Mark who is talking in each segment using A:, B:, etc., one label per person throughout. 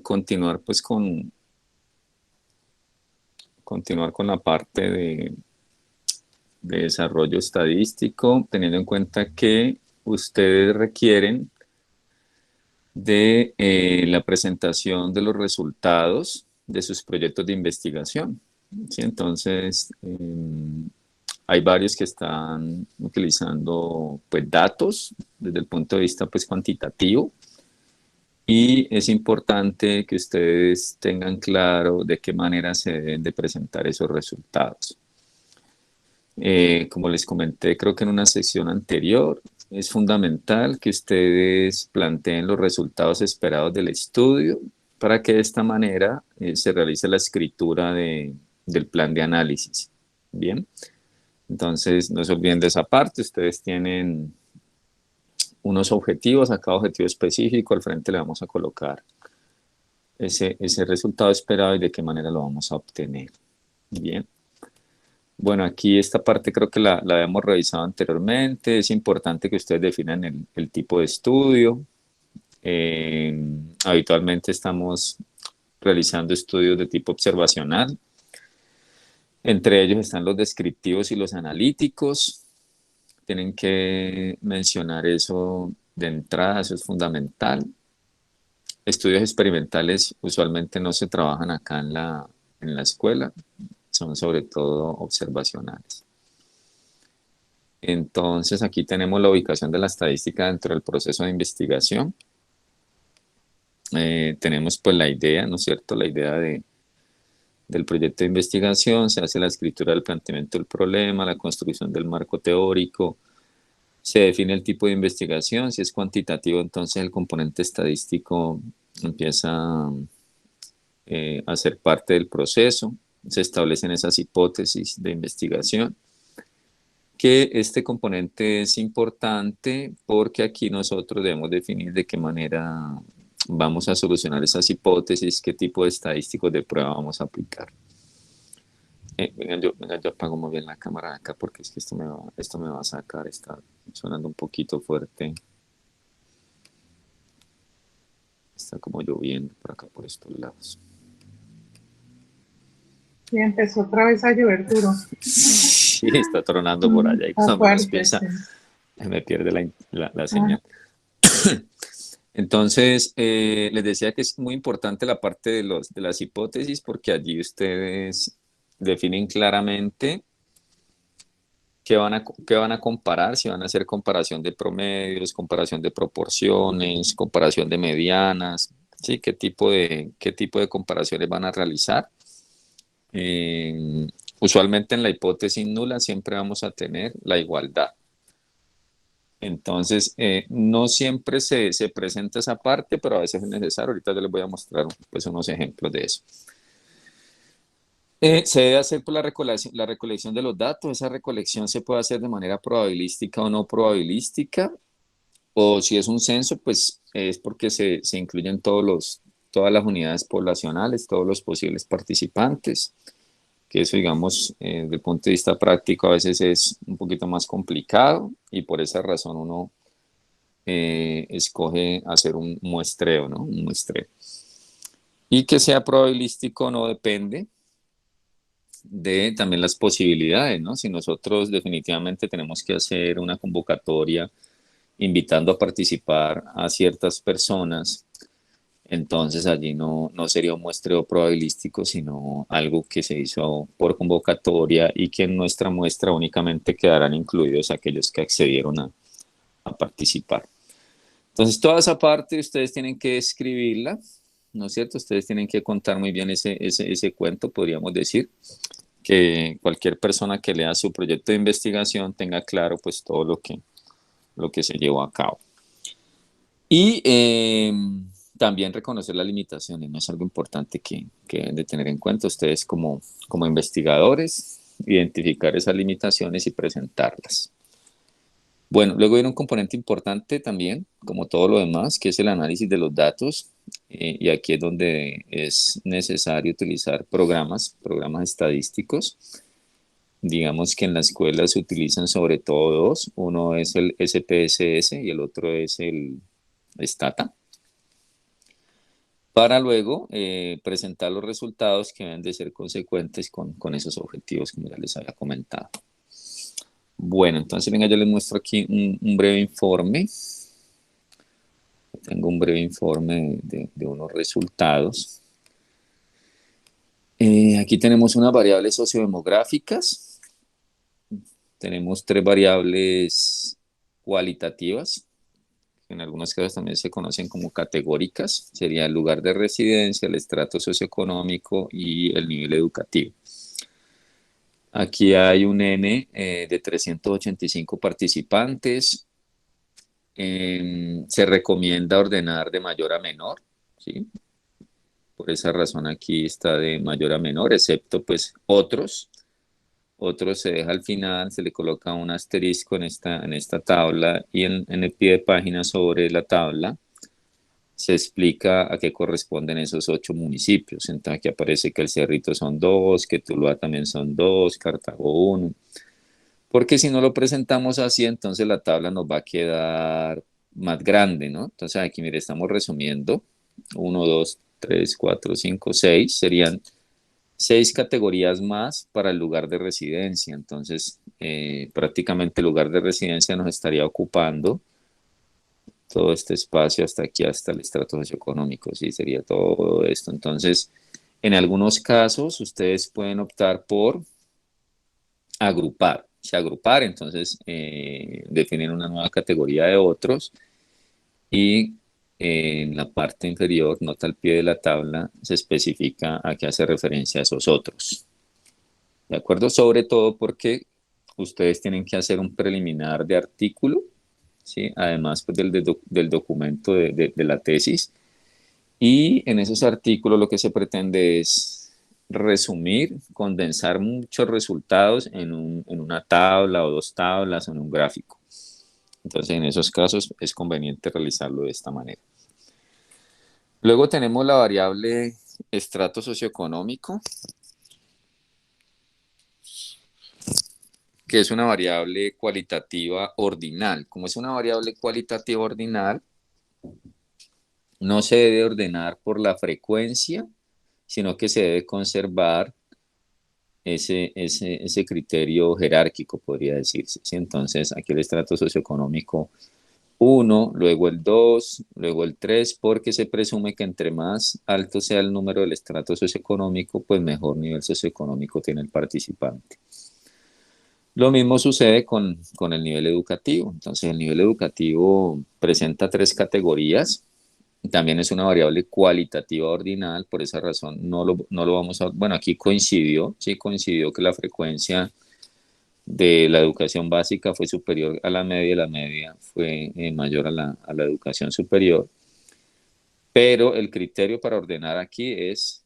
A: continuar pues continuar con la parte de desarrollo estadístico, teniendo en cuenta que ustedes requieren de la presentación de los resultados de sus proyectos de investigación. ¿Sí? Entonces, hay varios que están utilizando pues, datos desde el punto de vista pues, cuantitativo, y es importante que ustedes tengan claro de qué manera se deben de presentar esos resultados. Como les comenté, creo que en una sección anterior, es fundamental que ustedes planteen los resultados esperados del estudio para que de esta manera se realice la escritura del plan de análisis. Bien, entonces no se olviden de esa parte. Ustedes tienen unos objetivos, a cada objetivo específico al frente le vamos a colocar ese resultado esperado y de qué manera lo vamos a obtener. Bien. Bueno, aquí esta parte creo que la habíamos revisado anteriormente. Es importante que ustedes definan el tipo de estudio. Habitualmente estamos realizando estudios de tipo observacional. Entre ellos están los descriptivos y los analíticos. Tienen que mencionar eso de entrada, eso es fundamental. Estudios experimentales usualmente no se trabajan acá en la escuela, son sobre todo observacionales. Entonces aquí tenemos la ubicación de la estadística dentro del proceso de investigación. Tenemos pues la idea, ¿no es cierto? La idea del proyecto de investigación, se hace la escritura del planteamiento del problema, la construcción del marco teórico, se define el tipo de investigación. Si es cuantitativo, entonces el componente estadístico empieza a ser parte del proceso, se establecen esas hipótesis de investigación, que este componente es importante porque aquí nosotros debemos definir de qué manera vamos a solucionar esas hipótesis, qué tipo de estadísticos de prueba vamos a aplicar. Venga, yo apago muy bien la cámara de acá porque es que esto me va a sacar, está sonando un poquito fuerte. Está como lloviendo por acá, por estos lados.
B: Y empezó otra vez a llover duro.
A: Sí, está tronando por allá y
B: Está
A: cuando menos
B: fuerte, sí.
A: piensa, me pierde la
B: Ah,
A: señal. Entonces, les decía que es muy importante la parte de las hipótesis porque allí ustedes definen claramente qué van a comparar, si van a hacer comparación de promedios, comparación de proporciones, comparación de medianas, ¿sí? Qué tipo de comparaciones van a realizar. Eh, Usualmente en la hipótesis nula siempre vamos a tener la igualdad. Entonces, no siempre se presenta esa parte, pero a veces es necesario. Ahorita yo les voy a mostrar pues, unos ejemplos de eso. Se debe hacer por la recolección de los datos. Esa recolección se puede hacer de manera probabilística o no probabilística. O si es un censo, pues es porque se incluyen todas las unidades poblacionales, todos los posibles participantes, que eso, digamos, desde el punto de vista práctico a veces es un poquito más complicado y por esa razón uno escoge hacer un muestreo, ¿no? Un muestreo. Y que sea probabilístico no depende de también las posibilidades, ¿no? Si nosotros definitivamente tenemos que hacer una convocatoria invitando a participar a ciertas personas, entonces allí no sería un muestreo probabilístico, sino algo que se hizo por convocatoria y que en nuestra muestra únicamente quedarán incluidos aquellos que accedieron a participar. Entonces, toda esa parte ustedes tienen que escribirla, ¿no es cierto? Ustedes tienen que contar muy bien ese cuento, podríamos decir, que cualquier persona que lea su proyecto de investigación tenga claro pues todo lo que se llevó a cabo. Y también reconocer las limitaciones, ¿no? Es algo importante que deben de tener en cuenta ustedes como investigadores, identificar esas limitaciones y presentarlas. Bueno, luego viene un componente importante también, como todo lo demás, que es el análisis de los datos. Y aquí es donde es necesario utilizar programas estadísticos. Digamos que en la escuela se utilizan sobre todo dos. Uno es el SPSS y el otro es el Stata. para luego presentar los resultados que deben de ser consecuentes con esos objetivos, como ya les había comentado. Bueno, entonces venga, yo les muestro aquí un breve informe. Tengo un breve informe de unos resultados. Aquí tenemos unas variables sociodemográficas. Tenemos 3 variables cualitativas, que en algunos casos también se conocen como categóricas. Sería el lugar de residencia, el estrato socioeconómico y el nivel educativo. Aquí hay un N de 385 participantes. Se recomienda ordenar de mayor a menor, ¿sí? Por esa razón aquí está de mayor a menor, excepto pues otros. Otros se deja al final, se le coloca un asterisco en esta tabla y en el pie de página sobre la tabla se explica a qué corresponden esos 8 municipios. Entonces aquí aparece que el Cerrito son 2, que Tuluá también son 2, Cartago 1. Porque si no lo presentamos así, entonces la tabla nos va a quedar más grande, ¿no? Entonces aquí, mire, estamos resumiendo. 1, 2, 3, 4, 5, 6. Serían 6 categorías más para el lugar de residencia. Entonces, prácticamente el lugar de residencia nos estaría ocupando todo este espacio hasta aquí, hasta el estrato socioeconómico, sí, sería todo esto. Entonces, en algunos casos, ustedes pueden optar por agrupar. Si agrupar, entonces definen una nueva categoría de otros y en la parte inferior, nota al pie de la tabla, se especifica a qué hace referencia a esos otros. ¿De acuerdo? Sobre todo porque ustedes tienen que hacer un preliminar de artículo, ¿sí? Además pues, del documento de la tesis. Y en esos artículos lo que se pretende es resumir, condensar muchos resultados en una tabla o 2 tablas o en un gráfico. Entonces, en esos casos es conveniente realizarlo de esta manera. Luego tenemos la variable estrato socioeconómico, que es una variable cualitativa ordinal. Como es una variable cualitativa ordinal, no se debe ordenar por la frecuencia, sino que se debe conservar ese criterio jerárquico, podría decirse, ¿sí? Entonces, aquí el estrato socioeconómico 1, luego el 2, luego el 3, porque se presume que entre más alto sea el número del estrato socioeconómico, pues mejor nivel socioeconómico tiene el participante. Lo mismo sucede con el nivel educativo. Entonces, el nivel educativo presenta 3 categorías. También es una variable cualitativa ordinal, por esa razón no lo vamos a... Bueno, aquí coincidió, sí coincidió que la frecuencia de la educación básica fue superior a la media fue mayor a la educación superior, pero el criterio para ordenar aquí es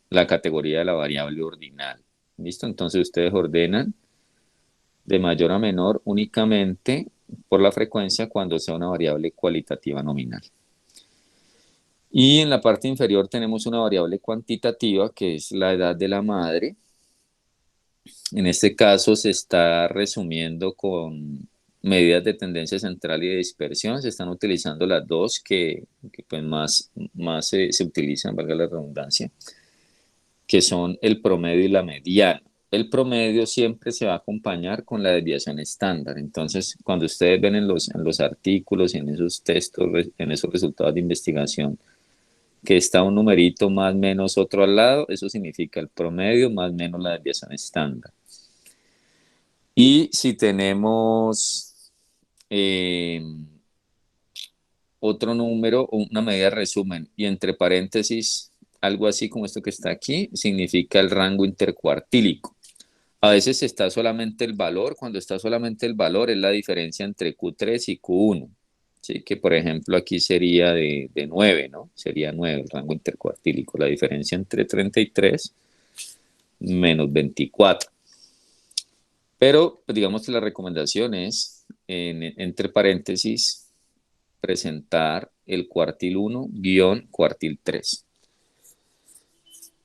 A: la categoría de la variable ordinal. ¿Listo? Entonces ustedes ordenan de mayor a menor únicamente por la frecuencia cuando sea una variable cualitativa nominal. Y en la parte inferior tenemos una variable cuantitativa que es la edad de la madre. En este caso se está resumiendo con medidas de tendencia central y de dispersión. Se están utilizando las dos que pues más se utilizan, valga la redundancia, que son el promedio y la mediana. El promedio siempre se va a acompañar con la desviación estándar. Entonces, cuando ustedes ven en los artículos y en esos textos, en esos resultados de investigación, que está un numerito más menos otro al lado, eso significa el promedio más menos la desviación estándar. Y si tenemos otro número, una medida de resumen, y entre paréntesis, algo así como esto que está aquí, significa el rango intercuartílico. A veces está solamente el valor, cuando está solamente el valor es la diferencia entre Q3 y Q1. ¿Sí? Que por ejemplo aquí sería de 9, ¿no? Sería 9 el rango intercuartílico, la diferencia entre 33 menos 24. Pero pues, digamos que la recomendación es, entre paréntesis, presentar el cuartil 1 guión cuartil 3.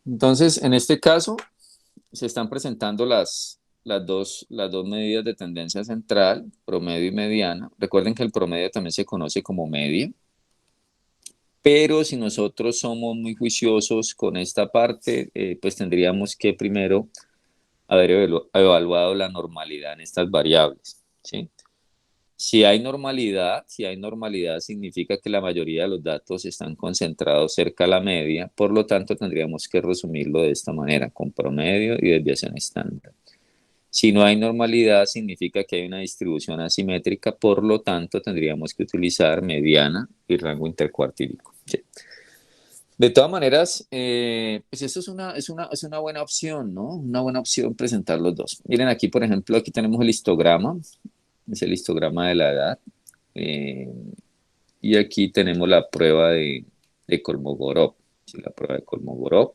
A: Entonces, en este caso, se están presentando las dos medidas de tendencia central, promedio y mediana. Recuerden que el promedio también se conoce como media. Pero si nosotros somos muy juiciosos con esta parte, pues tendríamos que primero haber evaluado la normalidad en estas variables, ¿sí? Si hay normalidad significa que la mayoría de los datos están concentrados cerca a la media, por lo tanto tendríamos que resumirlo de esta manera, con promedio y desviación estándar. Si no hay normalidad, significa que hay una distribución asimétrica, por lo tanto tendríamos que utilizar mediana y rango intercuartílico. ¿Sí? De todas maneras, pues esto es una buena opción, ¿no? Una buena opción presentar los dos. Miren aquí, por ejemplo, aquí tenemos el histograma, es el histograma de la edad. eh, y aquí tenemos la prueba de Kolmogorov, ¿sí? La prueba de Kolmogorov.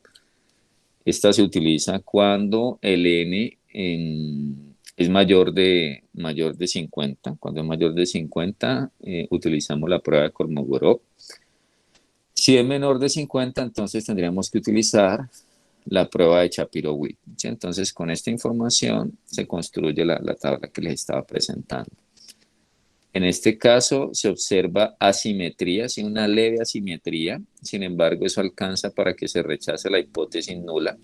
A: Esta se utiliza cuando el n es mayor de 50. Cuando es mayor de 50, utilizamos la prueba de Kolmogorov. Si es menor de 50, entonces tendríamos que utilizar la prueba de Shapiro-Wilk. ¿Sí? Entonces, con esta información se construye la tabla que les estaba presentando. En este caso se observa asimetría, sí, una leve asimetría. Sin embargo, eso alcanza para que se rechace la hipótesis nula.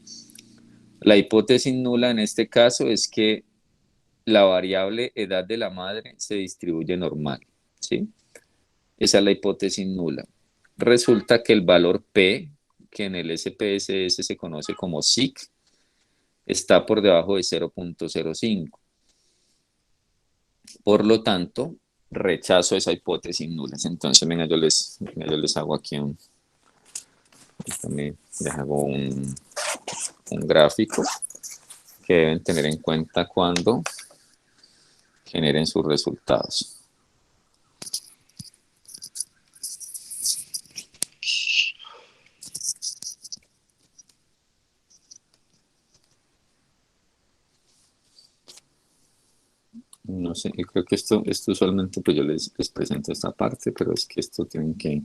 A: La hipótesis nula en este caso es que la variable edad de la madre se distribuye normal, ¿sí? Esa es la hipótesis nula. Resulta que el valor P, que en el SPSS se conoce como SIC, está por debajo de 0.05. Por lo tanto, rechazo esa hipótesis nula. Entonces, venga, yo les hago aquí les hago un gráfico que deben tener en cuenta cuando generen sus resultados. No sé, yo creo que esto usualmente pues yo les presento esta parte, pero es que esto tienen que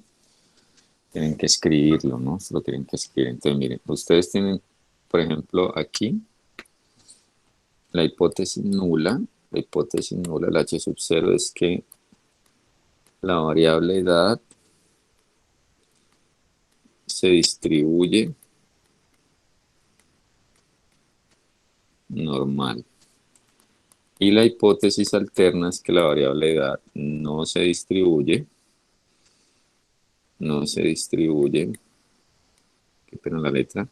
A: escribirlo, ¿no? Lo tienen que escribir. Entonces, miren, ustedes tienen, por ejemplo, aquí la hipótesis nula. La hipótesis nula, el H sub 0, es que la variable edad se distribuye normal. Y la hipótesis alterna es que la variable edad no se distribuye, qué pena la letra,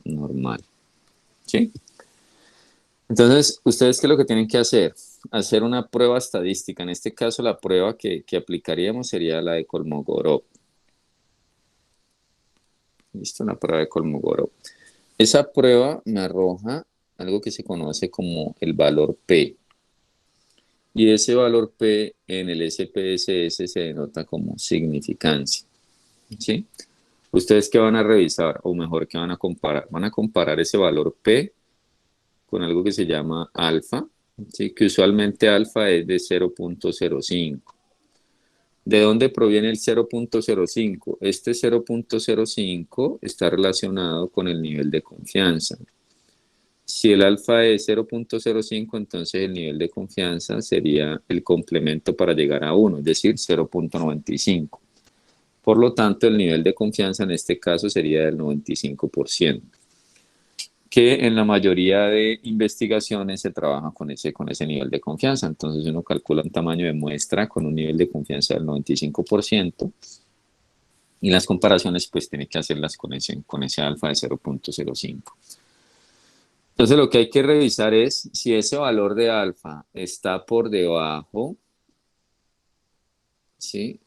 A: normal. ¿Sí? Entonces, ¿ustedes qué es lo que tienen que hacer? Hacer una prueba estadística. En este caso, la prueba que aplicaríamos sería la de Kolmogorov. ¿Listo? La prueba de Kolmogorov. Esa prueba me arroja algo que se conoce como el valor P. Y ese valor P en el SPSS se denota como significancia. ¿Sí? ¿Ustedes qué van a revisar? O mejor, ¿qué van a comparar? Van a comparar ese valor P con algo que se llama alfa, ¿sí? Que usualmente alfa es de 0.05. ¿De dónde proviene el 0.05? Este 0.05 está relacionado con el nivel de confianza. Si el alfa es 0.05, entonces el nivel de confianza sería el complemento para llegar a 1, es decir, 0.95. Por lo tanto, el nivel de confianza en este caso sería del 95%, que en la mayoría de investigaciones se trabaja con ese nivel de confianza. Entonces uno calcula un tamaño de muestra con un nivel de confianza del 95%, y las comparaciones pues tiene que hacerlas con ese alfa de 0.05. Entonces lo que hay que revisar es si ese valor de alfa está por debajo, ¿sí?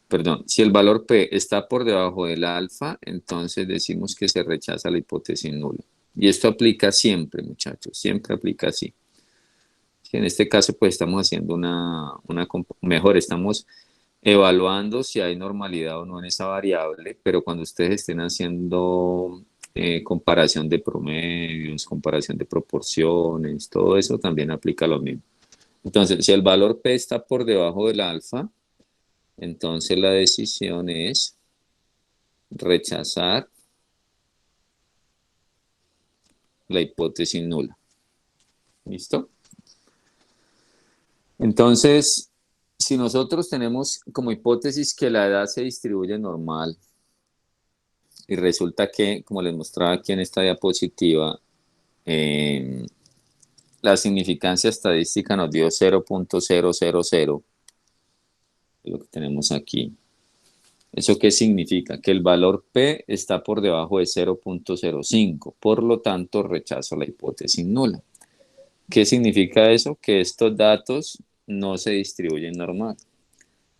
A: Perdón, si el valor P está por debajo del alfa, entonces decimos que se rechaza la hipótesis nula. Y esto aplica siempre, muchachos, siempre aplica así. En este caso, pues estamos haciendo mejor, estamos evaluando si hay normalidad o no en esa variable, pero cuando ustedes estén haciendo comparación de promedios, comparación de proporciones, todo eso también aplica lo mismo. Entonces, si el valor P está por debajo del alfa, entonces la decisión es rechazar la hipótesis nula. ¿Listo? Entonces, si nosotros tenemos como hipótesis que la edad se distribuye normal y resulta que, como les mostraba aquí en esta diapositiva, eh, la significancia estadística nos dio 0.000, lo que tenemos aquí. ¿Eso qué significa? Que el valor P está por debajo de 0.05, por lo tanto rechazo la hipótesis nula. ¿Qué significa eso? Que estos datos no se distribuyen normal.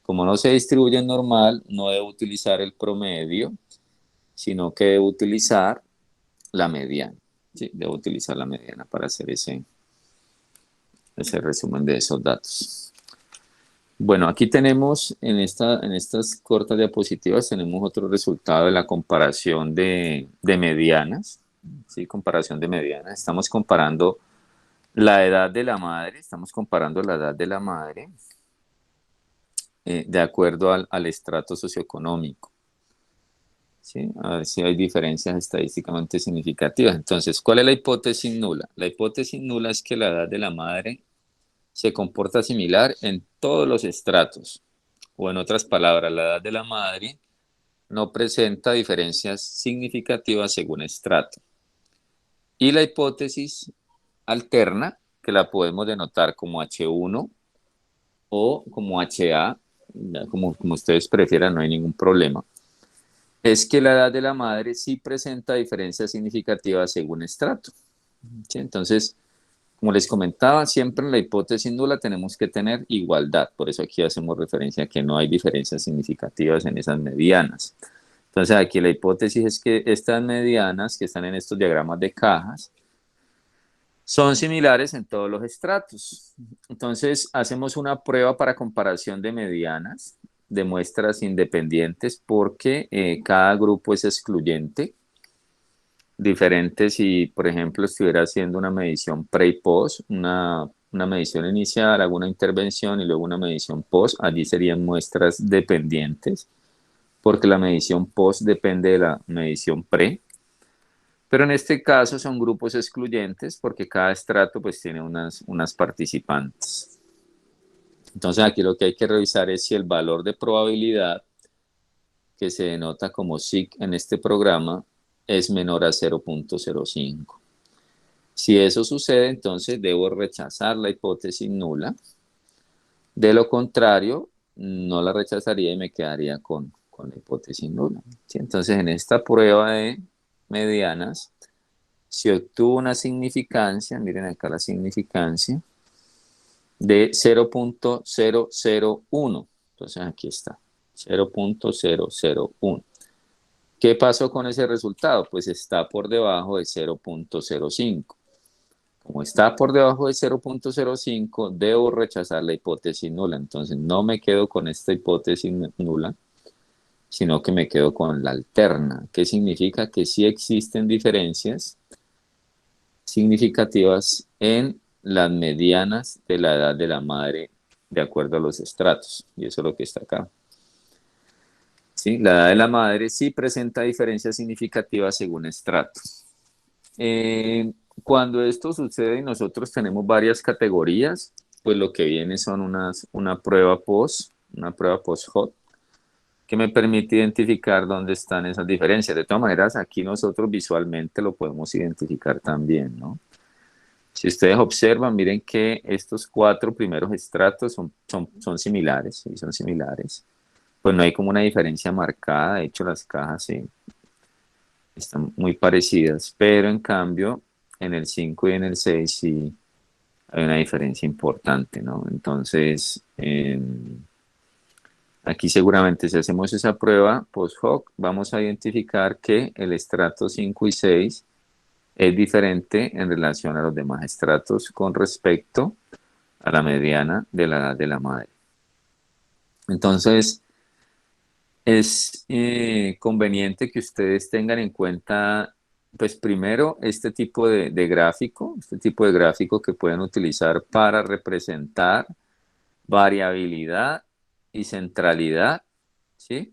A: Como no se distribuyen normal, no debo utilizar el promedio, sino que debo utilizar la mediana. Sí, debo utilizar la mediana para hacer ese resumen de esos datos. Bueno, aquí tenemos en estas cortas diapositivas, tenemos otro resultado de la comparación de medianas. Sí, comparación de medianas. Estamos comparando la edad de la madre, de acuerdo al estrato socioeconómico. ¿Sí? A ver si hay diferencias estadísticamente significativas. Entonces, ¿cuál es la hipótesis nula? La hipótesis nula es que la edad de la madre se comporta similar en todos los estratos, o en otras palabras, la edad de la madre no presenta diferencias significativas según estrato. Y la hipótesis alterna, que la podemos denotar como H1 o como HA, como ustedes prefieran, no hay ningún problema, es que la edad de la madre sí presenta diferencias significativas según estrato. ¿Sí? Entonces, como les comentaba, siempre en la hipótesis nula tenemos que tener igualdad. Por eso aquí hacemos referencia a que no hay diferencias significativas en esas medianas. Entonces, aquí la hipótesis es que estas medianas que están en estos diagramas de cajas son similares en todos los estratos. Entonces, hacemos una prueba para comparación de medianas, de muestras independientes, porque cada grupo es excluyente. Diferente si, por ejemplo, estuviera haciendo una medición pre y post, una medición inicial, hago una intervención y luego una medición post, allí serían muestras dependientes, porque la medición post depende de la medición pre. Pero en este caso son grupos excluyentes porque cada estrato pues tiene unas participantes. Entonces aquí lo que hay que revisar es si el valor de probabilidad que se denota como SIC en este programa es menor a 0.05. Si eso sucede, entonces debo rechazar la hipótesis nula. De lo contrario, no la rechazaría y me quedaría con la hipótesis nula. ¿Sí? Entonces en esta prueba de medianas, se obtuvo una significancia, miren acá la significancia, de 0.001. Entonces aquí está, 0.001. ¿Qué pasó con ese resultado? Pues está por debajo de 0.05. Como está por debajo de 0.05, debo rechazar la hipótesis nula. Entonces no me quedo con esta hipótesis nula, sino que me quedo con la alterna. ¿Qué significa? Que sí existen diferencias significativas en las medianas de la edad de la madre de acuerdo a los estratos. Y eso es lo que está acá. ¿Sí? La edad de la madre sí presenta diferencias significativas según estratos. Cuando esto sucede y nosotros tenemos varias categorías, pues lo que viene son una prueba post-hot, que me permite identificar dónde están esas diferencias. De todas maneras, aquí nosotros visualmente lo podemos identificar también, ¿no? Si ustedes observan, miren que estos 4 primeros estratos son similares, ¿sí? Son similares. Pues no hay como una diferencia marcada, de hecho las cajas sí están muy parecidas, pero en cambio en el 5 y en el 6 sí hay una diferencia importante, ¿no? Entonces, aquí seguramente si hacemos esa prueba post hoc, vamos a identificar que el estrato 5 y 6 es diferente en relación a los demás estratos con respecto a la mediana de la edad de la madre. Entonces, es conveniente que ustedes tengan en cuenta, pues primero, este tipo de gráfico que pueden utilizar para representar variabilidad y centralidad, ¿sí?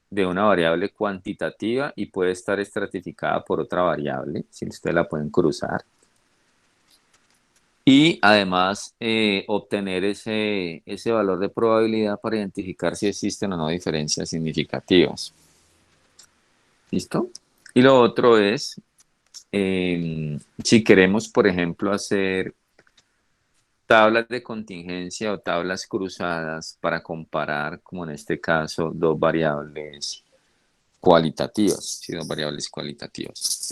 A: De una variable cuantitativa y puede estar estratificada por otra variable, si ustedes la pueden cruzar. y además obtener ese valor de probabilidad para identificar si existen o no diferencias significativas. ¿Listo? Y lo otro es, si queremos, por ejemplo, hacer tablas de contingencia o tablas cruzadas para comparar, como en este caso, dos variables cualitativas, ¿sí? Dos variables cualitativas.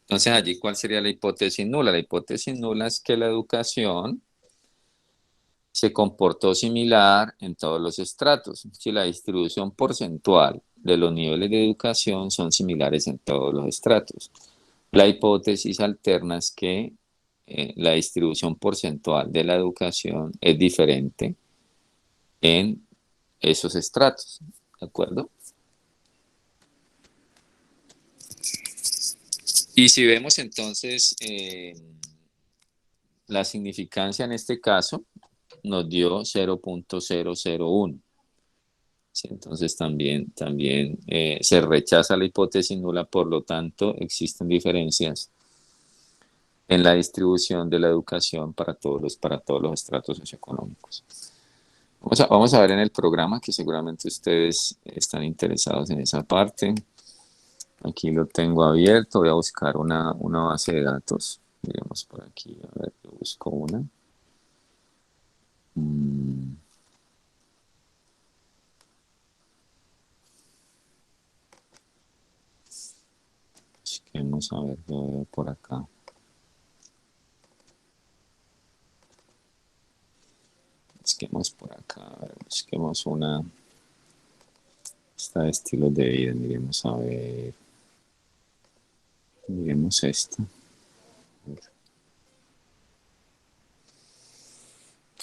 A: Entonces, allí, ¿cuál sería la hipótesis nula? La hipótesis nula es que la educación se comportó similar en todos los estratos. Si la distribución porcentual de los niveles de educación son similares en todos los estratos. La hipótesis alterna es que la distribución porcentual de la educación es diferente en esos estratos. ¿De acuerdo? Y si vemos entonces la significancia en este caso, nos dio 0.001. Sí, entonces también se rechaza la hipótesis nula, por lo tanto existen diferencias en la distribución de la educación para todos los estratos socioeconómicos. Vamos a ver en el programa, que seguramente ustedes están interesados en esa parte. Aquí lo tengo abierto, voy a buscar una base de datos. Miremos por aquí, a ver, yo busco una. Busquemos, a ver, yo veo por acá. Busquemos por acá, a ver, busquemos una. Está de estilos de vida, miremos a ver. Miremos esta.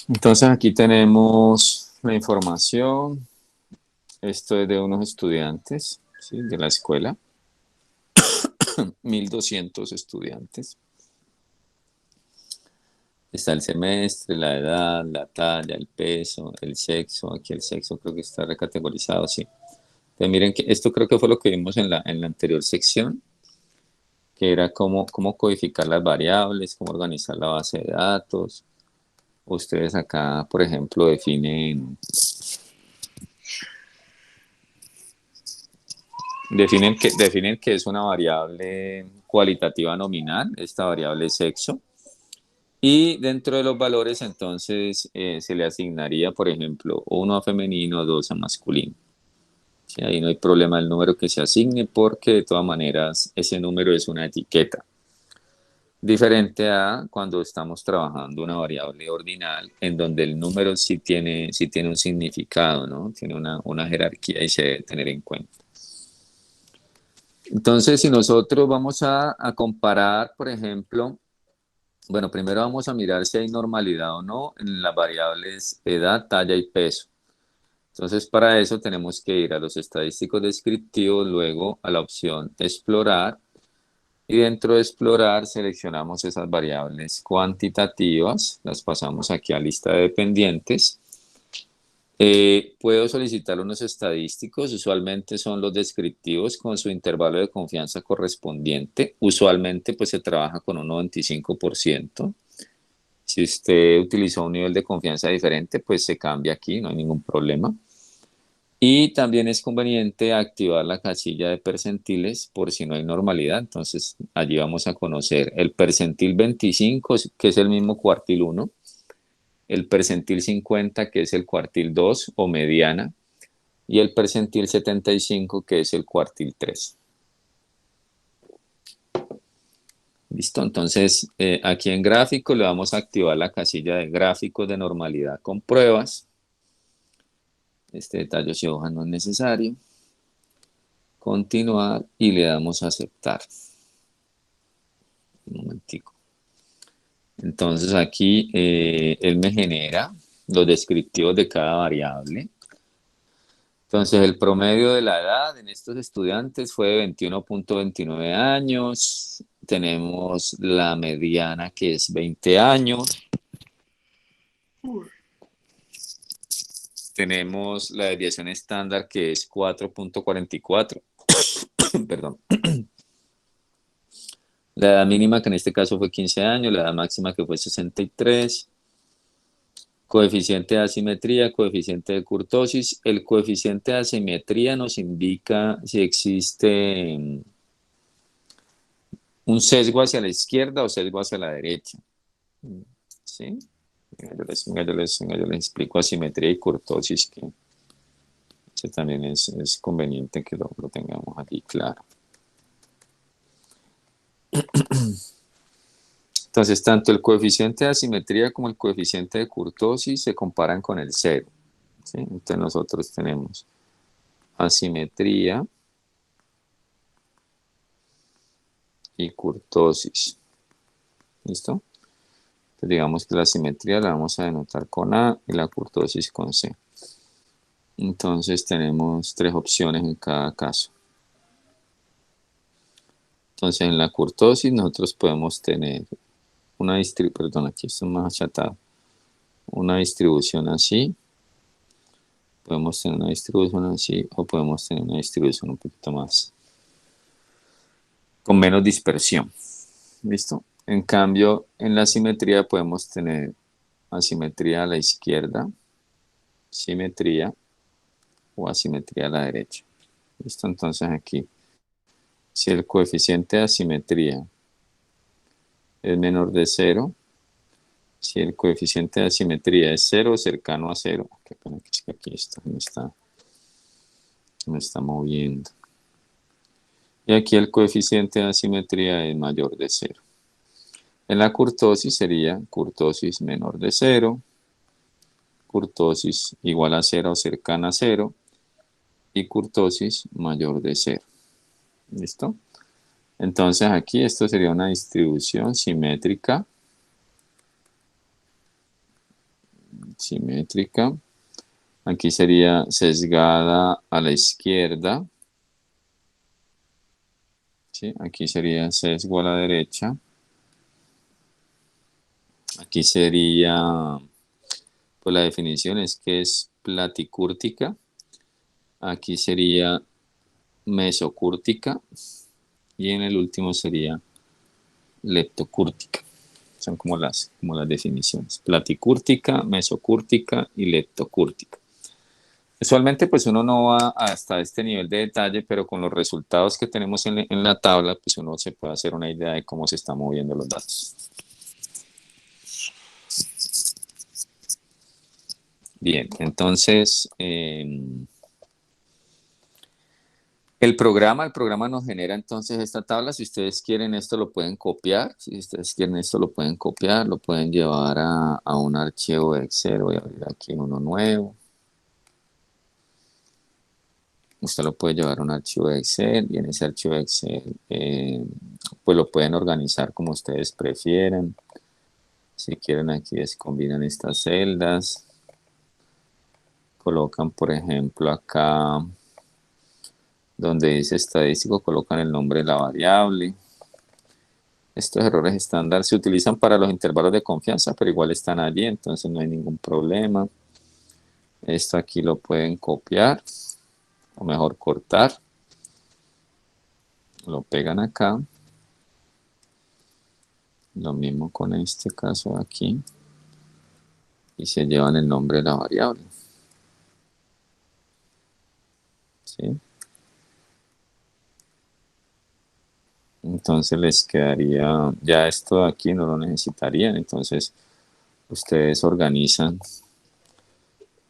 A: Entonces aquí tenemos la información. Esto es de unos estudiantes, ¿sí? De la escuela. 1.200 estudiantes. Está el semestre, la edad, la talla, el peso, el sexo. Aquí el sexo creo que está recategorizado, sí. Entonces miren que esto creo que fue lo que vimos en la anterior sección, que era cómo codificar las variables, cómo organizar la base de datos. Ustedes acá, por ejemplo, definen que es una variable cualitativa nominal, esta variable sexo, y dentro de los valores entonces se le asignaría, por ejemplo, uno a femenino, dos a masculino. Sí, ahí no hay problema el número que se asigne, porque de todas maneras ese número es una etiqueta. Diferente a cuando estamos trabajando una variable ordinal, en donde el número sí tiene un significado, ¿no? Tiene una jerarquía y se debe tener en cuenta. Entonces, si nosotros vamos a comparar, por ejemplo, bueno, primero vamos a mirar si hay normalidad o no en las variables edad, talla y peso. Entonces, para eso tenemos que ir a los estadísticos descriptivos, luego a la opción explorar, y dentro de explorar seleccionamos esas variables cuantitativas, las pasamos aquí a lista de dependientes. Puedo solicitar unos estadísticos, usualmente son los descriptivos con su intervalo de confianza correspondiente. Usualmente pues se trabaja con un 95%. Si usted utilizó un nivel de confianza diferente, pues se cambia aquí, no hay ningún problema. Y también es conveniente activar la casilla de percentiles por si no hay normalidad. Entonces allí vamos a conocer el percentil 25, que es el mismo cuartil 1, el percentil 50, que es el cuartil 2 o mediana, y el percentil 75, que es el cuartil 3. Listo, entonces aquí en gráfico le vamos a activar la casilla de gráficos de normalidad con pruebas. Este detalle si hoja no es necesario. Continuar y le damos a aceptar. Un momentico. Entonces aquí él me genera los descriptivos de cada variable. Entonces, el promedio de la edad en estos estudiantes fue de 21.29 años. Tenemos la mediana, que es 20 años. Tenemos la desviación estándar, que es 4.44. Perdón. La edad mínima que en este caso fue 15 años, la edad máxima que fue 63, coeficiente de asimetría, coeficiente de kurtosis. El coeficiente de asimetría nos indica si existe un sesgo hacia la izquierda o sesgo hacia la derecha. ¿Sí? Venga, yo les explico asimetría y kurtosis, que ese también es conveniente que lo tengamos aquí claro. Entonces, tanto el coeficiente de asimetría como el coeficiente de kurtosis se comparan con el cero. ¿Sí? Entonces nosotros tenemos asimetría y kurtosis. ¿Listo? Entonces digamos que la asimetría la vamos a denotar con A y la kurtosis con C. Entonces tenemos tres opciones en cada caso. Entonces en la kurtosis nosotros podemos tener una distribución, perdón, aquí esto es más achatado, una distribución así, podemos tener una distribución así o podemos tener una distribución un poquito más, con menos dispersión. ¿Listo? En cambio, en la simetría podemos tener asimetría a la izquierda, simetría o asimetría a la derecha. ¿Listo? Entonces aquí, si el coeficiente de asimetría es menor de 0, si el coeficiente de asimetría es 0 o cercano a 0, qué pena que es que aquí esto me está moviendo. Y aquí el coeficiente de asimetría es mayor de 0. En la kurtosis sería kurtosis menor de 0, kurtosis igual a 0 o cercana a 0 y kurtosis mayor de 0. ¿Listo? Entonces aquí esto sería una distribución simétrica. Aquí sería sesgada a la izquierda. ¿Sí? Aquí sería sesgo a la derecha. Aquí sería, pues la definición es que es platicúrtica. Aquí sería mesocúrtica. Y en el último sería leptocúrtica. Son como las definiciones. Platicúrtica, mesocúrtica y leptocúrtica. Usualmente pues uno no va hasta este nivel de detalle, pero con los resultados que tenemos en la tabla, pues uno se puede hacer una idea de cómo se están moviendo los datos. Bien, entonces el programa nos genera entonces esta tabla. Si ustedes quieren esto lo pueden copiar, si ustedes quieren esto lo pueden copiar, lo pueden llevar a un archivo de Excel. Voy a abrir aquí uno nuevo. Usted lo puede llevar a un archivo de Excel y en ese archivo de Excel pues lo pueden organizar como ustedes prefieran. Si quieren aquí combinan estas celdas, colocan por ejemplo acá donde dice estadístico, colocan el nombre de la variable. Estos errores estándar se utilizan para los intervalos de confianza, pero igual están allí, entonces no hay ningún problema. Esto aquí lo pueden copiar, o mejor cortar. Lo pegan acá. Lo mismo con este caso de aquí. Y se llevan el nombre de la variable. ¿Sí? Entonces les quedaría, ya esto de aquí no lo necesitarían, entonces ustedes organizan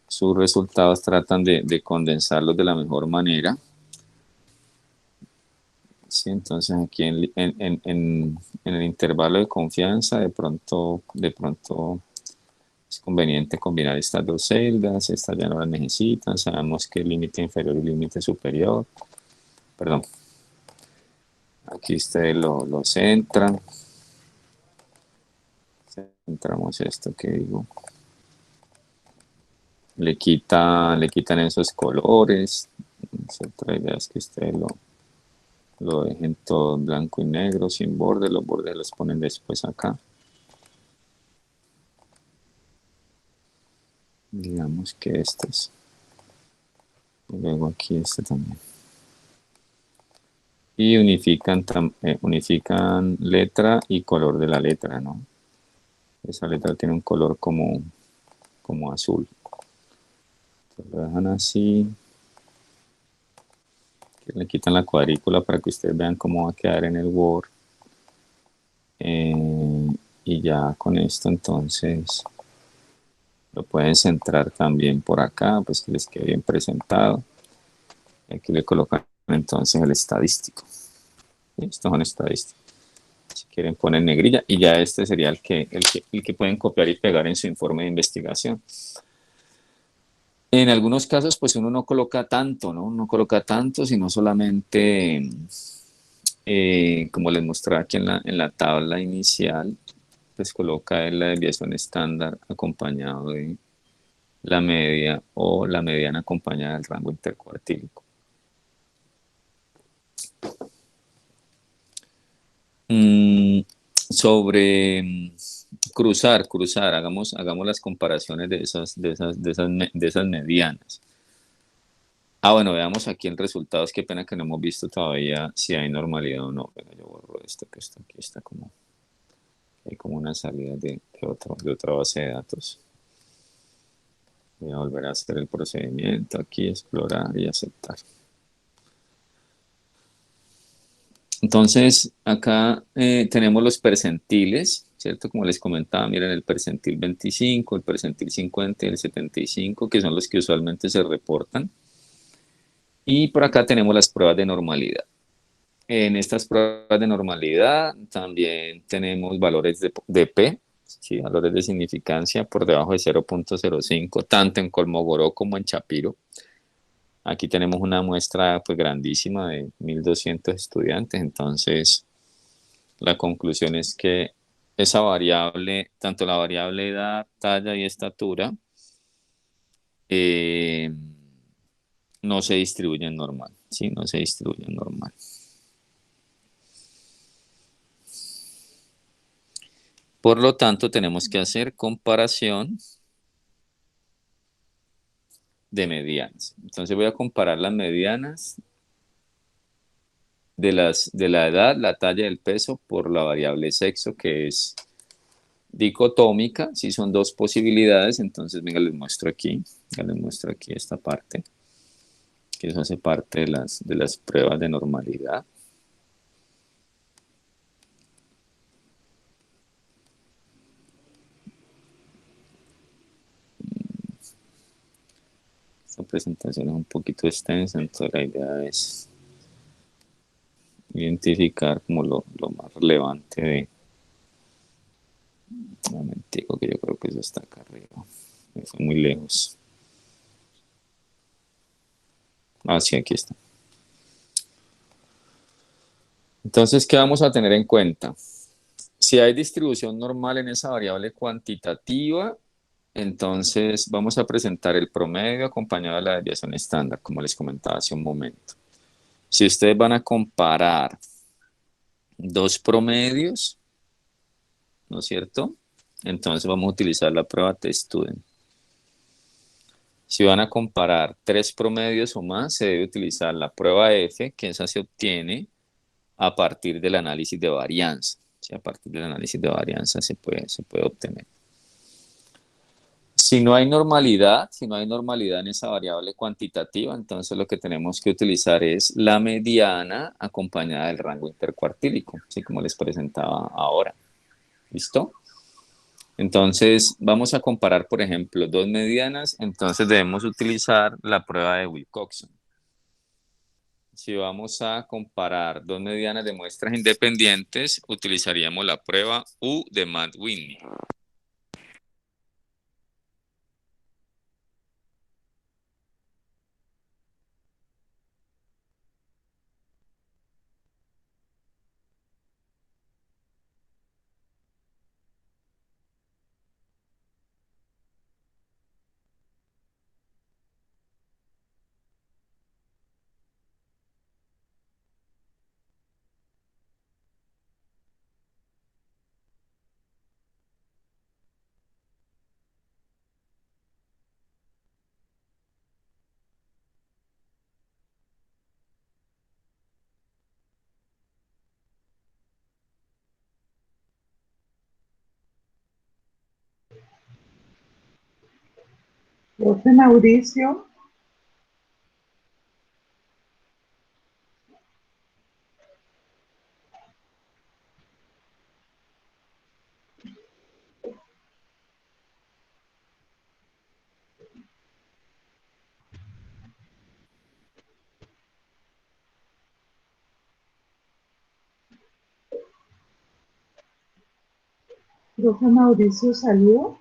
A: sus resultados, tratan de condensarlos de la mejor manera. Sí, entonces aquí en el intervalo de confianza de pronto es conveniente combinar estas dos celdas, estas ya no las necesitan, sabemos que el límite inferior y el límite superior, perdón, aquí ustedes lo centran, centramos esto que digo, le quitan esos colores, otra idea es que ustedes lo dejen todo en blanco y negro, sin bordes, los bordes los ponen después acá. Digamos que estos. Y luego aquí este también. y unifican letra y color de la letra, ¿no? Esa letra tiene un color como azul. Entonces lo dejan así, le quitan la cuadrícula para que ustedes vean cómo va a quedar en el Word. Y ya con esto entonces lo pueden centrar también por acá, pues que les quede bien presentado. Aquí le colocan entonces el estadístico. Estos son estadísticos. Si quieren poner negrilla y ya este sería el que pueden copiar y pegar en su informe de investigación. En algunos casos, pues uno no coloca tanto, ¿no? No coloca tanto, sino solamente, como les mostraba aquí en la tabla inicial, pues coloca la desviación estándar acompañado de la media o la mediana acompañada del rango intercuartílico. Sobre cruzar, hagamos las comparaciones de esas medianas. Bueno, veamos aquí el resultado. Es que pena que no hemos visto todavía si hay normalidad o no. Venga, yo borro esto, que esto aquí está hay como una salida de otra base de datos. Voy a volver a hacer el procedimiento aquí, explorar y aceptar. Entonces, acá tenemos los percentiles, ¿cierto? Como les comentaba, miren el percentil 25, el percentil 50 y el 75, que son los que usualmente se reportan. Y por acá tenemos las pruebas de normalidad. En estas pruebas de normalidad también tenemos valores de P, ¿sí? Valores de significancia por debajo de 0.05, tanto en Kolmogorov como en Shapiro. Aquí tenemos una muestra pues grandísima de 1.200 estudiantes, entonces la conclusión es que esa variable, tanto la variable edad, talla y estatura, eh, no se distribuyen normal, ¿sí? No se distribuyen normal. Por lo tanto, tenemos que hacer comparación de medianas. Entonces voy a comparar las medianas de la edad, la talla y el peso por la variable sexo, que es dicotómica. Si son dos posibilidades, entonces venga, les muestro aquí esta parte, que eso hace parte de las pruebas de normalidad. Esta presentación es un poquito extensa, entonces la idea es identificar como lo más relevante de... Un momentico, que yo creo que eso está acá arriba. Me fue muy lejos. Sí, aquí está. Entonces, ¿qué vamos a tener en cuenta? Si hay distribución normal en esa variable cuantitativa, entonces vamos a presentar el promedio acompañado de la desviación estándar, como les comentaba hace un momento. Si ustedes van a comparar dos promedios, ¿no es cierto? Entonces vamos a utilizar la prueba test-student. Si van a comparar tres promedios o más, se debe utilizar la prueba F, que esa se obtiene a partir del análisis de varianza. ¿Sí? A partir del análisis de varianza se puede obtener. Si no hay normalidad en esa variable cuantitativa, entonces lo que tenemos que utilizar es la mediana acompañada del rango intercuartílico, así como les presentaba ahora. ¿Listo? Entonces, vamos a comparar, por ejemplo, dos medianas, entonces debemos utilizar la prueba de Wilcoxon. Si vamos a comparar dos medianas de muestras independientes, utilizaríamos la prueba U de Matt-Whitney.
B: Profe Mauricio, profe Mauricio salió.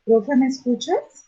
B: Profe, ¿me escuchas?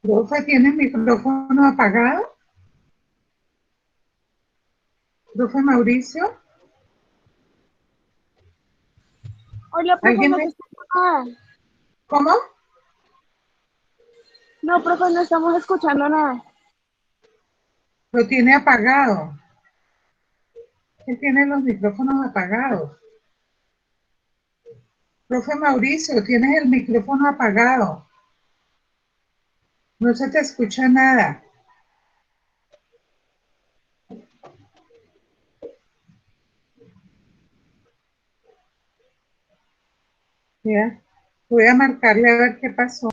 B: Profe, ¿tiene el micrófono apagado? Profe Mauricio,
C: Hola, profe,
B: ¿alguien
C: no te
B: me...
C: escucho nada.
B: ¿Cómo?
C: No, profe, no estamos escuchando nada.
B: Lo tiene apagado. Él tiene los micrófonos apagados. Profe Mauricio, tienes el micrófono apagado. No se te escucha nada. Ya. Voy a marcarle a ver qué pasó.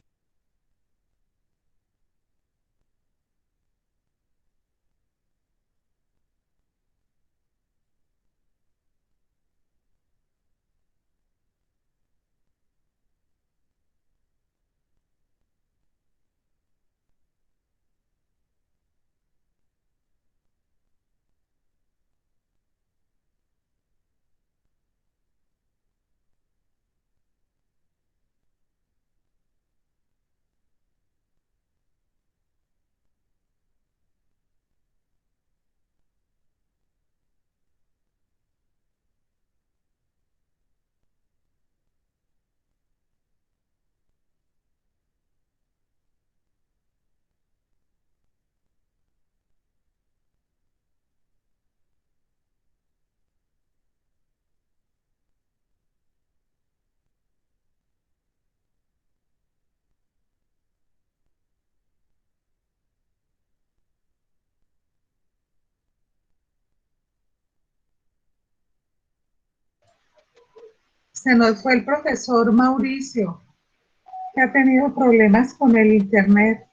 B: Se nos fue el profesor Mauricio, que ha tenido problemas con el internet.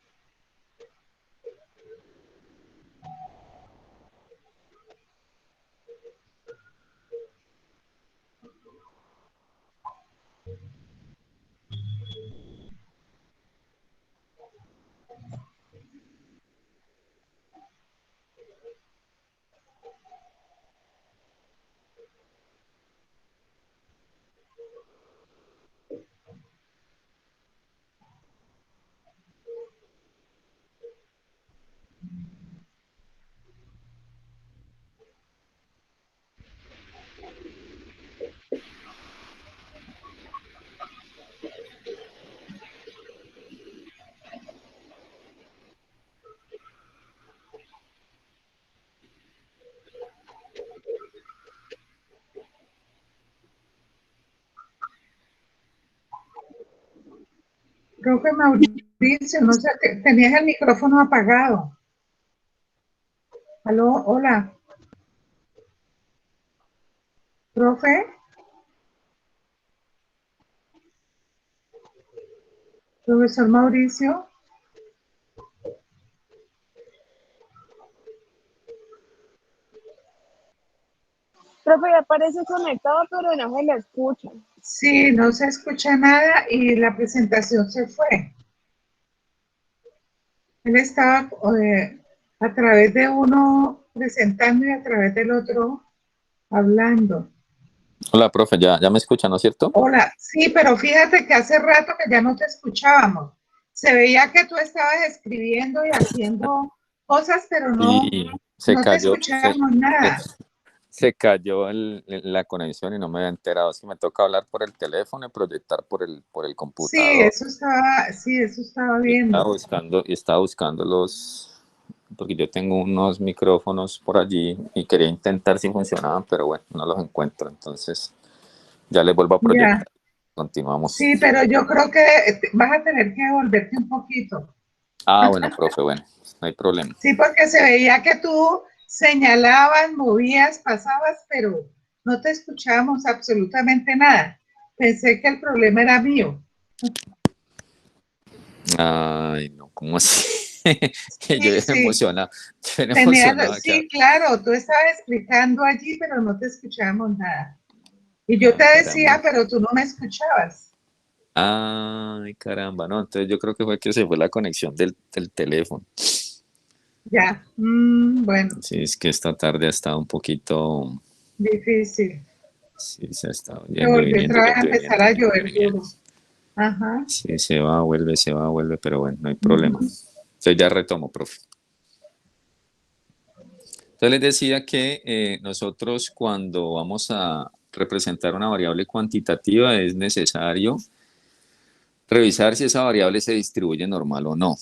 B: Profe Mauricio, no sé, tenías el micrófono apagado. Aló, hola. Profe, profesor Mauricio.
C: Profe, ya parece conectado, pero no se le escucha.
B: Sí, no se escucha nada y la presentación se fue. Él estaba a través de uno presentando y a través del otro hablando.
A: Hola, profe, ya me escucha, ¿no es cierto?
B: Hola, sí, pero fíjate que hace rato que ya no te escuchábamos. Se veía que tú estabas escribiendo y haciendo cosas, pero
A: Y
B: no te escuchábamos nada.
A: se cayó la conexión y no me había enterado. Es que me toca hablar por el teléfono y proyectar por el computador.
B: Sí, eso estaba viendo.
A: Estaba buscando porque yo tengo unos micrófonos por allí y quería intentar si funcionaban, pero bueno, no los encuentro. Entonces ya les vuelvo a
B: Ya,
A: proyectar. Continuamos.
B: sí, pero yo creo que vas a tener que volverte un poquito.
A: Ah, bueno, profe, bueno, no hay problema.
B: Sí, porque se veía que tú señalabas, movías, pasabas, pero no te escuchábamos absolutamente nada. Pensé que el problema era mío.
A: Ay, no, ¿cómo así? Yo
B: Sí,
A: era
B: sí.
A: emocionado, yo era emocionado acá.
B: Sí, claro, tú estabas explicando allí, pero no te escuchábamos nada. Y yo te
A: Ay, caramba.
B: decía, pero tú no me escuchabas.
A: Ay, caramba, no, entonces yo creo que fue que se fue la conexión del teléfono.
B: Ya, bueno,
A: Sí, es que esta tarde ha estado un poquito,
B: difícil.
A: sí, se ha estado
B: Que
A: yendo y
B: volvió
A: viniendo,
B: otra vez a
A: yendo y
B: empezar
A: viniendo,
B: a
A: yendo y
B: llover
A: viniendo.
B: duro. Ajá.
A: Sí, se va, vuelve, pero bueno, no hay problema.
B: Ujú.
A: Entonces ya retomo, profe. Entonces les decía que nosotros cuando vamos a representar una variable cuantitativa es necesario revisar si esa variable se distribuye normal o no.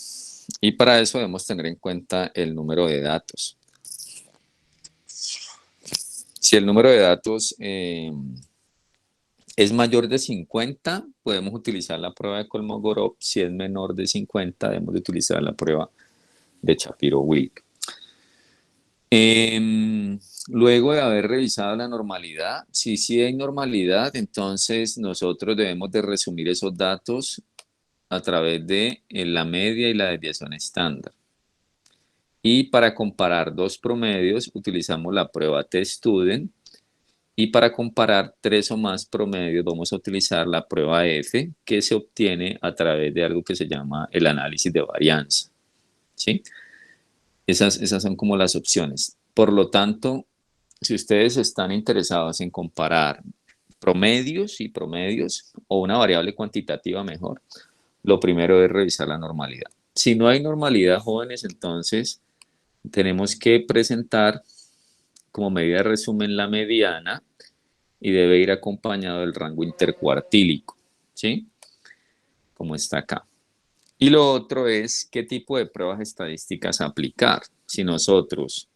A: Y para eso debemos tener en cuenta el número de datos. Si el número de datos es mayor de 50, podemos utilizar la prueba de Kolmogorov. Si es menor de 50, debemos de utilizar la prueba de Shapiro-Wilk. Luego de haber revisado la normalidad, si sí hay normalidad, entonces nosotros debemos de resumir esos datos a través de la media y la desviación estándar. Y para comparar dos promedios utilizamos la prueba T-Student, y para comparar tres o más promedios vamos a utilizar la prueba F, que se obtiene a través de algo que se llama el análisis de varianza. ¿Sí? Esas son como las opciones. Por lo tanto, si ustedes están interesados en comparar promedios y promedios o una variable cuantitativa mejor, lo primero es revisar la normalidad. Si no hay normalidad, jóvenes, entonces tenemos que presentar como medida de resumen la mediana y debe ir acompañado del rango intercuartílico, ¿sí? Como está acá. Y lo otro es qué tipo de pruebas estadísticas aplicar. Si nosotros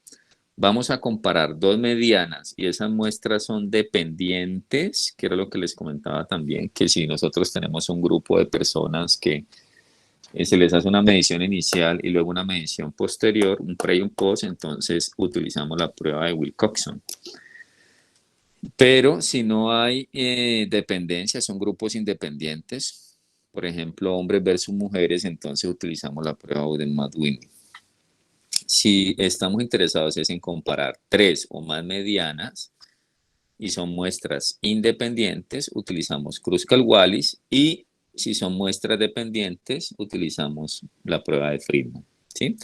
A: vamos a comparar dos medianas y esas muestras son dependientes, que era lo que les comentaba también, que si nosotros tenemos un grupo de personas que se les hace una medición inicial y luego una medición posterior, un pre y un post, entonces utilizamos la prueba de Wilcoxon. Pero si no hay dependencia, son grupos independientes, por ejemplo, hombres versus mujeres, entonces utilizamos la prueba Uden-Madwin. Si estamos interesados es en comparar tres o más medianas y son muestras independientes, utilizamos Kruskal-Wallis, y si son muestras dependientes, utilizamos la prueba de Friedman, ¿sí?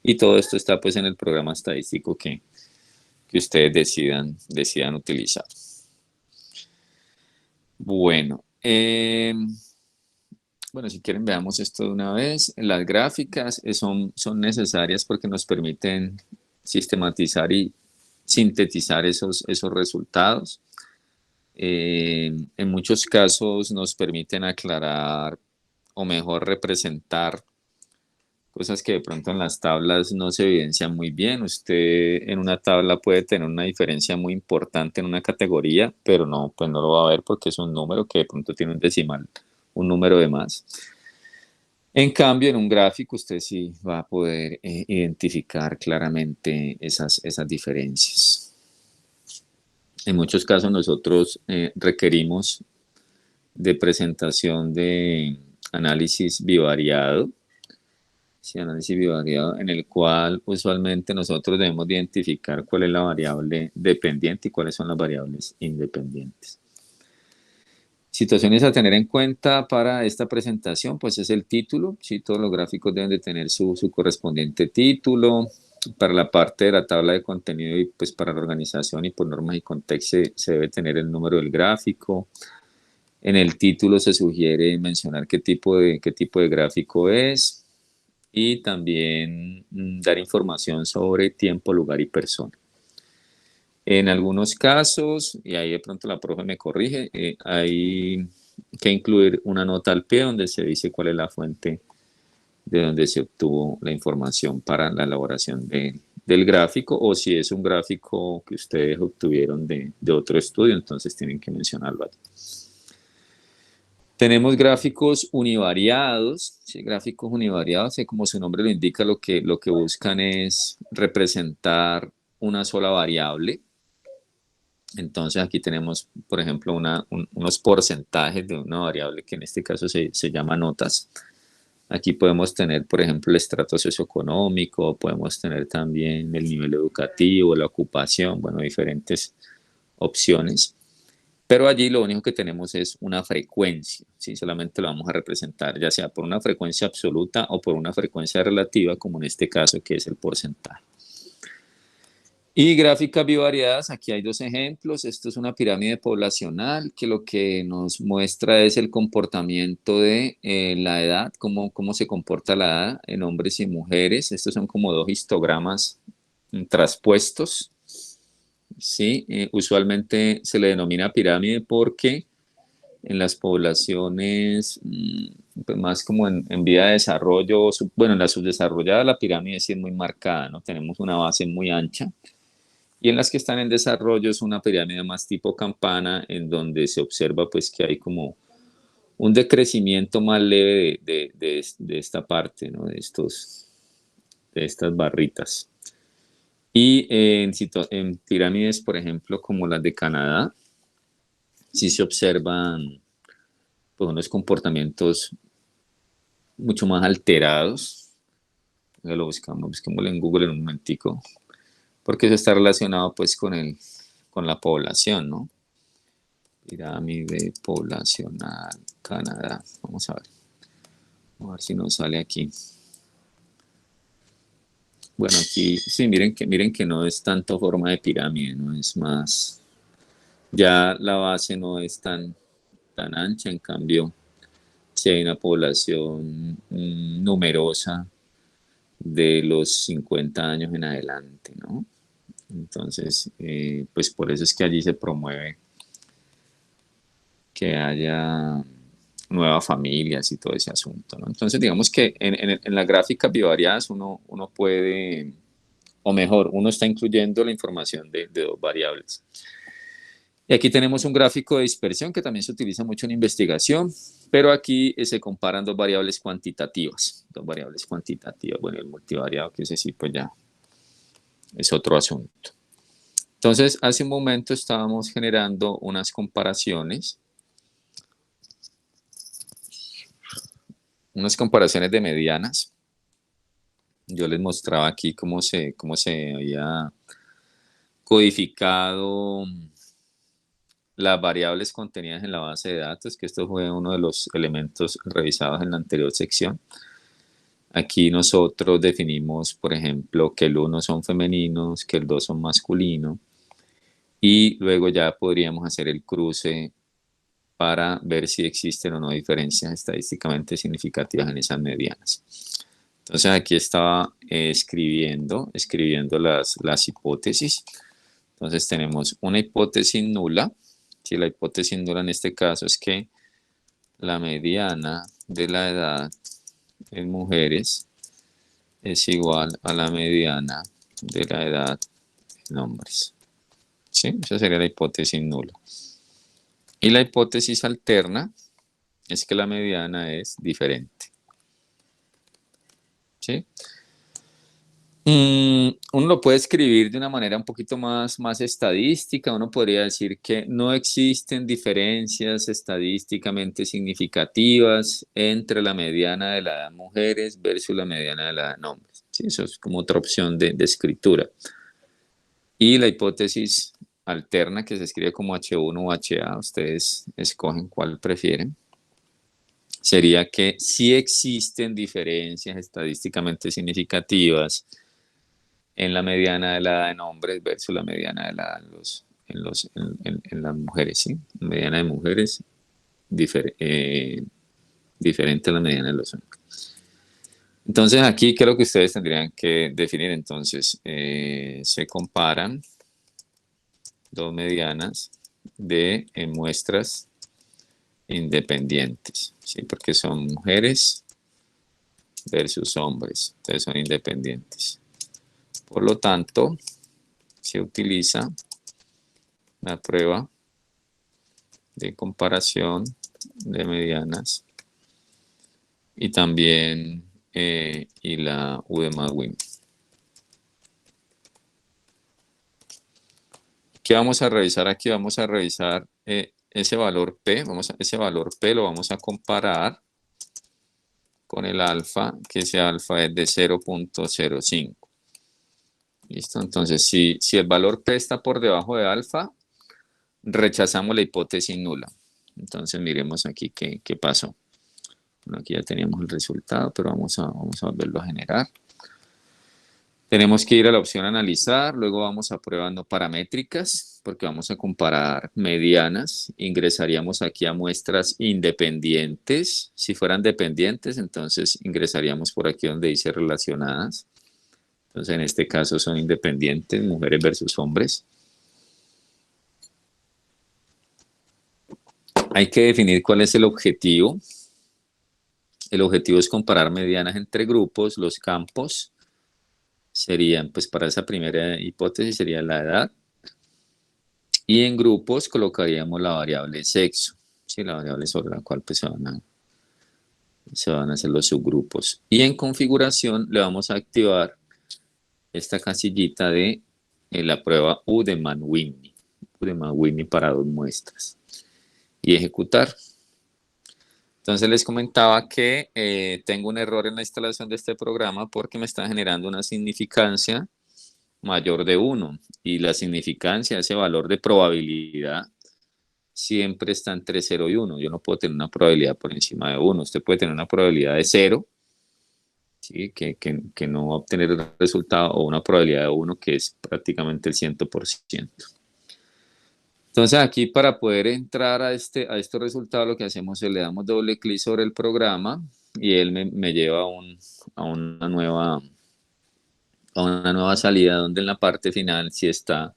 A: Y todo esto está pues en el programa estadístico que ustedes decidan utilizar. Bueno, bueno, si quieren veamos esto de una vez. Las gráficas son necesarias porque nos permiten sistematizar y sintetizar esos resultados. En muchos casos nos permiten aclarar o mejor representar cosas que de pronto en las tablas no se evidencian muy bien. Usted en una tabla puede tener una diferencia muy importante en una categoría, pero no, pues no lo va a ver porque es un número que de pronto tiene un decimal, un número de más. En cambio, en un gráfico usted sí va a poder identificar claramente esas diferencias. En muchos casos nosotros requerimos de presentación de análisis bivariado, sí, análisis bivariado, en el cual usualmente nosotros debemos de identificar cuál es la variable dependiente y cuáles son las variables independientes. Situaciones a tener en cuenta para esta presentación, pues es el título, sí, todos los gráficos deben de tener su correspondiente título. Para la parte de la tabla de contenido y pues para la organización y por normas y contexto se debe tener el número del gráfico. En el título se sugiere mencionar qué tipo de gráfico es y también dar información sobre tiempo, lugar y persona. En algunos casos, y ahí de pronto la profe me corrige, hay que incluir una nota al pie donde se dice cuál es la fuente de donde se obtuvo la información para la elaboración del gráfico, o si es un gráfico que ustedes obtuvieron de otro estudio, entonces tienen que mencionarlo allí. Tenemos gráficos univariados, ¿sí? Gráficos univariados, como su nombre lo indica, lo que buscan es representar una sola variable. Entonces aquí tenemos, por ejemplo, unos porcentajes de una variable que en este caso se llama notas. Aquí podemos tener, por ejemplo, el estrato socioeconómico, podemos tener también el nivel educativo, la ocupación, bueno, diferentes opciones. Pero allí lo único que tenemos es una frecuencia, ¿sí? Solamente lo vamos a representar ya sea por una frecuencia absoluta o por una frecuencia relativa, como en este caso que es el porcentaje. Y gráficas bivariadas, aquí hay dos ejemplos. Esto es una pirámide poblacional que lo que nos muestra es el comportamiento de la edad, cómo se comporta la edad en hombres y mujeres. Estos son como dos histogramas traspuestos. ¿Sí? Usualmente se le denomina pirámide porque en las poblaciones pues más como en vía de desarrollo, bueno, en la subdesarrollada la pirámide sí es muy marcada, ¿no? Tenemos una base muy ancha. Y en las que están en desarrollo es una pirámide más tipo campana, en donde se observa pues que hay como un decrecimiento más leve de esta parte, ¿no? De estas barritas. Y en pirámides, por ejemplo, como las de Canadá, sí se observan pues, unos comportamientos mucho más alterados. Ya lo busquémoslo en Google en un momentico, porque eso está relacionado pues con la población, ¿no? Pirámide poblacional, Canadá. Vamos a ver si nos sale aquí. Bueno, aquí sí, miren que no es tanto forma de pirámide, no es más. Ya la base no es tan ancha, en cambio, si hay una población numerosa de los 50 años en adelante, ¿no? Entonces, pues por eso es que allí se promueve que haya nuevas familias y todo ese asunto, ¿no? Entonces, digamos que en las gráficas bivariadas uno puede, o mejor, uno está incluyendo la información de dos variables. Y aquí tenemos un gráfico de dispersión que también se utiliza mucho en investigación, pero aquí se comparan dos variables cuantitativas. Bueno, el multivariado, que ese sí, pues ya es otro asunto. Entonces, hace un momento estábamos generando unas comparaciones de medianas. Yo les mostraba aquí cómo se había codificado las variables contenidas en la base de datos, que esto fue uno de los elementos revisados en la anterior sección. Aquí nosotros definimos, por ejemplo, que el 1 son femeninos, que el 2 son masculinos, y luego ya podríamos hacer el cruce para ver si existen o no diferencias estadísticamente significativas en esas medianas. Entonces aquí estaba escribiendo las hipótesis. Entonces tenemos una hipótesis nula. Si la hipótesis nula en este caso es que la mediana de la edad en mujeres es igual a la mediana de la edad en hombres. ¿Sí? Esa sería la hipótesis nula. Y la hipótesis alterna es que la mediana es diferente. ¿sí? Uno lo puede escribir de una manera un poquito más estadística. Uno podría decir que no existen diferencias estadísticamente significativas entre la mediana de la edad de mujeres versus la mediana de la edad de hombres. ¿Sí? Eso es como otra opción de escritura. Y la hipótesis alterna, que se escribe como H1 o HA, ustedes escogen cuál prefieren, sería que sí existen diferencias estadísticamente significativas en la mediana de la edad en hombres versus la mediana de la edad en las mujeres, ¿sí? La mediana de mujeres diferente a la mediana de los hombres. Entonces aquí creo que ustedes tendrían que definir, entonces, se comparan dos medianas de muestras independientes, ¿sí? Porque son mujeres versus hombres, entonces son independientes. Por lo tanto, se utiliza la prueba de comparación de medianas y también y la U de Madwin. ¿Qué vamos a revisar aquí? Vamos a revisar ese valor P. Ese valor P lo vamos a comparar con el alfa, que ese alfa es de 0.05. ¿Listo? Entonces, si el valor P está por debajo de alfa, rechazamos la hipótesis nula. Entonces, miremos aquí qué pasó. Bueno, aquí ya teníamos el resultado, pero vamos a volverlo a generar. Tenemos que ir a la opción analizar, luego vamos a pruebas no paramétricas, porque vamos a comparar medianas. Ingresaríamos aquí a muestras independientes. Si fueran dependientes, entonces ingresaríamos por aquí donde dice relacionadas. Entonces, en este caso son independientes, mujeres versus hombres. Hay que definir cuál es el objetivo. El objetivo es comparar medianas entre grupos. Los campos serían, pues para esa primera hipótesis sería la edad. Y en grupos colocaríamos la variable sexo, ¿sí? La variable sobre la cual pues, se van a hacer los subgrupos. Y en configuración le vamos a activar esta casillita de la prueba U de Mann-Whitney. U de Mann-Whitney para dos muestras. Y ejecutar. Entonces les comentaba que tengo un error en la instalación de este programa porque me está generando una significancia mayor de 1 y la significancia, ese valor de probabilidad, siempre está entre 0 y 1. Yo no puedo tener una probabilidad por encima de 1. Usted puede tener una probabilidad de 0, ¿sí? que no va a obtener el resultado, o una probabilidad de 1 que es prácticamente el 100%. Entonces aquí para poder entrar a estos resultados lo que hacemos es le damos doble clic sobre el programa y él me lleva a una nueva salida donde en la parte final sí está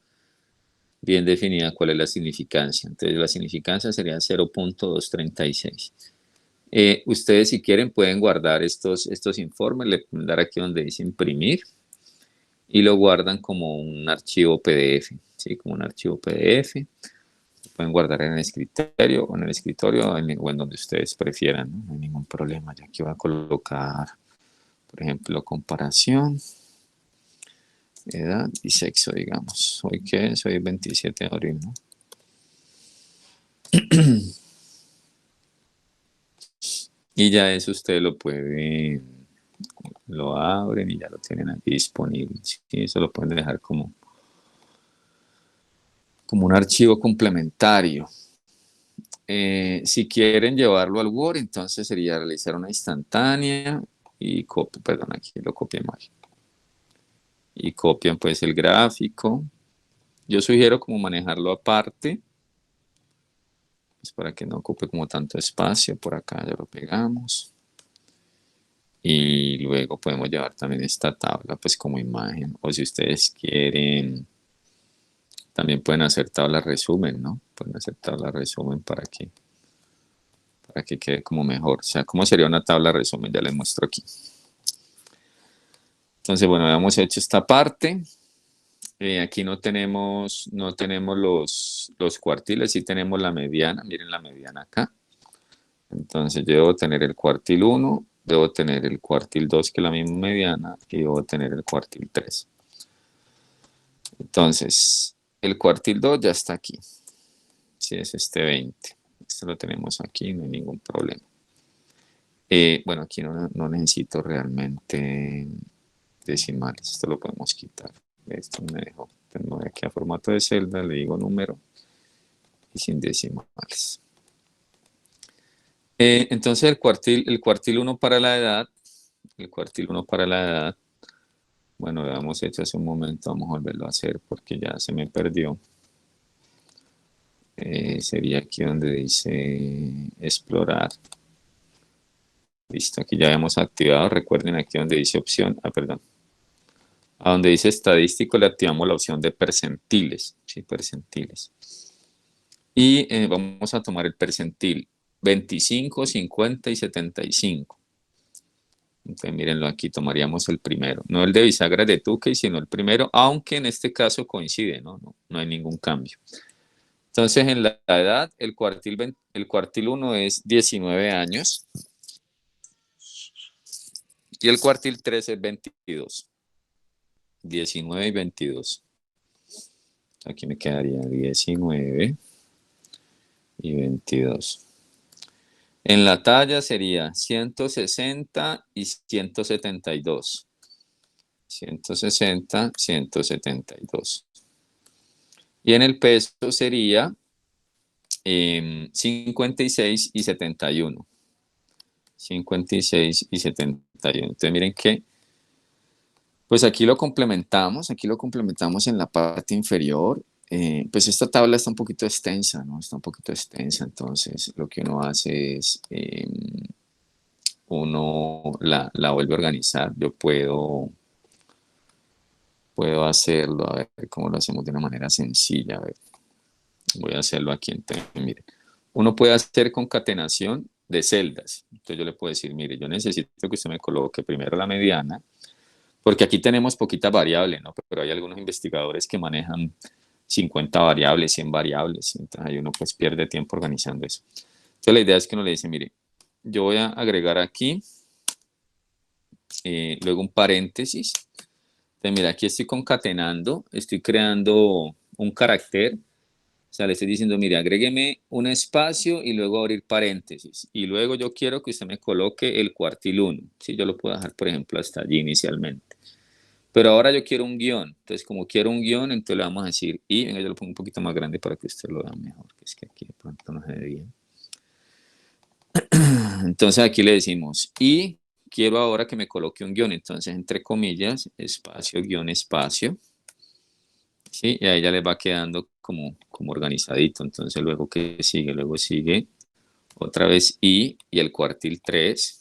A: bien definida cuál es la significancia. Entonces la significancia sería 0.236. Ustedes si quieren pueden guardar estos informes, le pueden dar aquí donde dice imprimir y lo guardan como un archivo PDF, ¿sí? Como un archivo PDF. Pueden guardar en el escritorio o en donde ustedes prefieran, ¿no? No hay ningún problema. Ya aquí voy a colocar, por ejemplo, comparación, edad y sexo, digamos. ¿Hoy qué? Soy 27 de abril, ¿no? Y ya eso ustedes lo abren y ya lo tienen aquí disponible. ¿Sí? Eso lo pueden dejar como un archivo complementario. Si quieren llevarlo al Word, entonces sería realizar una instantánea y aquí lo copié mal. Y copian pues el gráfico. Yo sugiero como manejarlo aparte, pues para que no ocupe como tanto espacio. Por acá ya lo pegamos. Y luego podemos llevar también esta tabla pues como imagen. O si ustedes quieren, también pueden hacer tabla resumen, ¿no? Pueden hacer tabla resumen para que quede como mejor. O sea, ¿cómo sería una tabla resumen? Ya les muestro aquí. Entonces, bueno, hemos hecho esta parte. Aquí no tenemos los cuartiles, sí tenemos la mediana. Miren la mediana acá. Entonces, yo debo tener el cuartil 1 debo tener el cuartil 2, que es la misma mediana, y debo tener el cuartil 3. Entonces, el cuartil 2 ya está aquí. Si es este 20. Esto lo tenemos aquí, no hay ningún problema. Bueno, aquí no necesito realmente decimales. Esto lo podemos quitar. Esto me dejó. Tengo aquí a formato de celda, le digo número y sin decimales. Entonces el cuartil 1 para la edad, bueno, lo habíamos hecho hace un momento, vamos a volverlo a hacer porque ya se me perdió. Sería aquí donde dice explorar. Listo, aquí ya habíamos activado, recuerden aquí donde dice opción, perdón. A donde dice estadístico le activamos la opción de percentiles, ¿sí? Percentiles. Y vamos a tomar el percentil 25, 50 y 75. Entonces, mírenlo aquí, tomaríamos el primero. No el de bisagra de Tukey, sino el primero, aunque en este caso coincide, ¿no? No hay ningún cambio. Entonces, en la edad, el cuartil 1 es 19 años y el cuartil 3 es 22. 19 y 22. Aquí me quedaría 19 y 22. En la talla sería 160 y 172. 160, 172. Y en el peso sería 56 y 71. 56 y 71. Entonces miren que, pues aquí lo complementamos en la parte inferior. Pues esta tabla está un poquito extensa, ¿no? Está un poquito extensa, entonces lo que uno hace es, uno la vuelve a organizar. Yo puedo hacerlo, a ver cómo lo hacemos de una manera sencilla. A ver, voy a hacerlo aquí. Entonces, miren, uno puede hacer concatenación de celdas. Entonces yo le puedo decir, mire, yo necesito que usted me coloque primero la mediana, porque aquí tenemos poquitas variables, ¿no? Pero hay algunos investigadores que manejan 50 variables, 100 variables, entonces ahí uno pues pierde tiempo organizando eso. Entonces la idea es que uno le dice, mire, yo voy a agregar aquí, luego un paréntesis. Entonces mira, aquí estoy concatenando, estoy creando un carácter. O sea, le estoy diciendo, mire, agrégueme un espacio y luego abrir paréntesis. Y luego yo quiero que usted me coloque el cuartil 1. Sí, yo lo puedo dejar, por ejemplo, hasta allí inicialmente. Pero ahora yo quiero un guión. Entonces, como quiero un guión, entonces le vamos a decir y. Venga, yo lo pongo un poquito más grande para que usted lo vea mejor, que es que aquí de pronto no se ve bien. Entonces aquí le decimos y quiero ahora que me coloque un guión. Entonces, entre comillas, espacio, guión, espacio. ¿Sí? Y ahí ya les va quedando como organizadito. Entonces, luego sigue otra vez y el cuartil 3.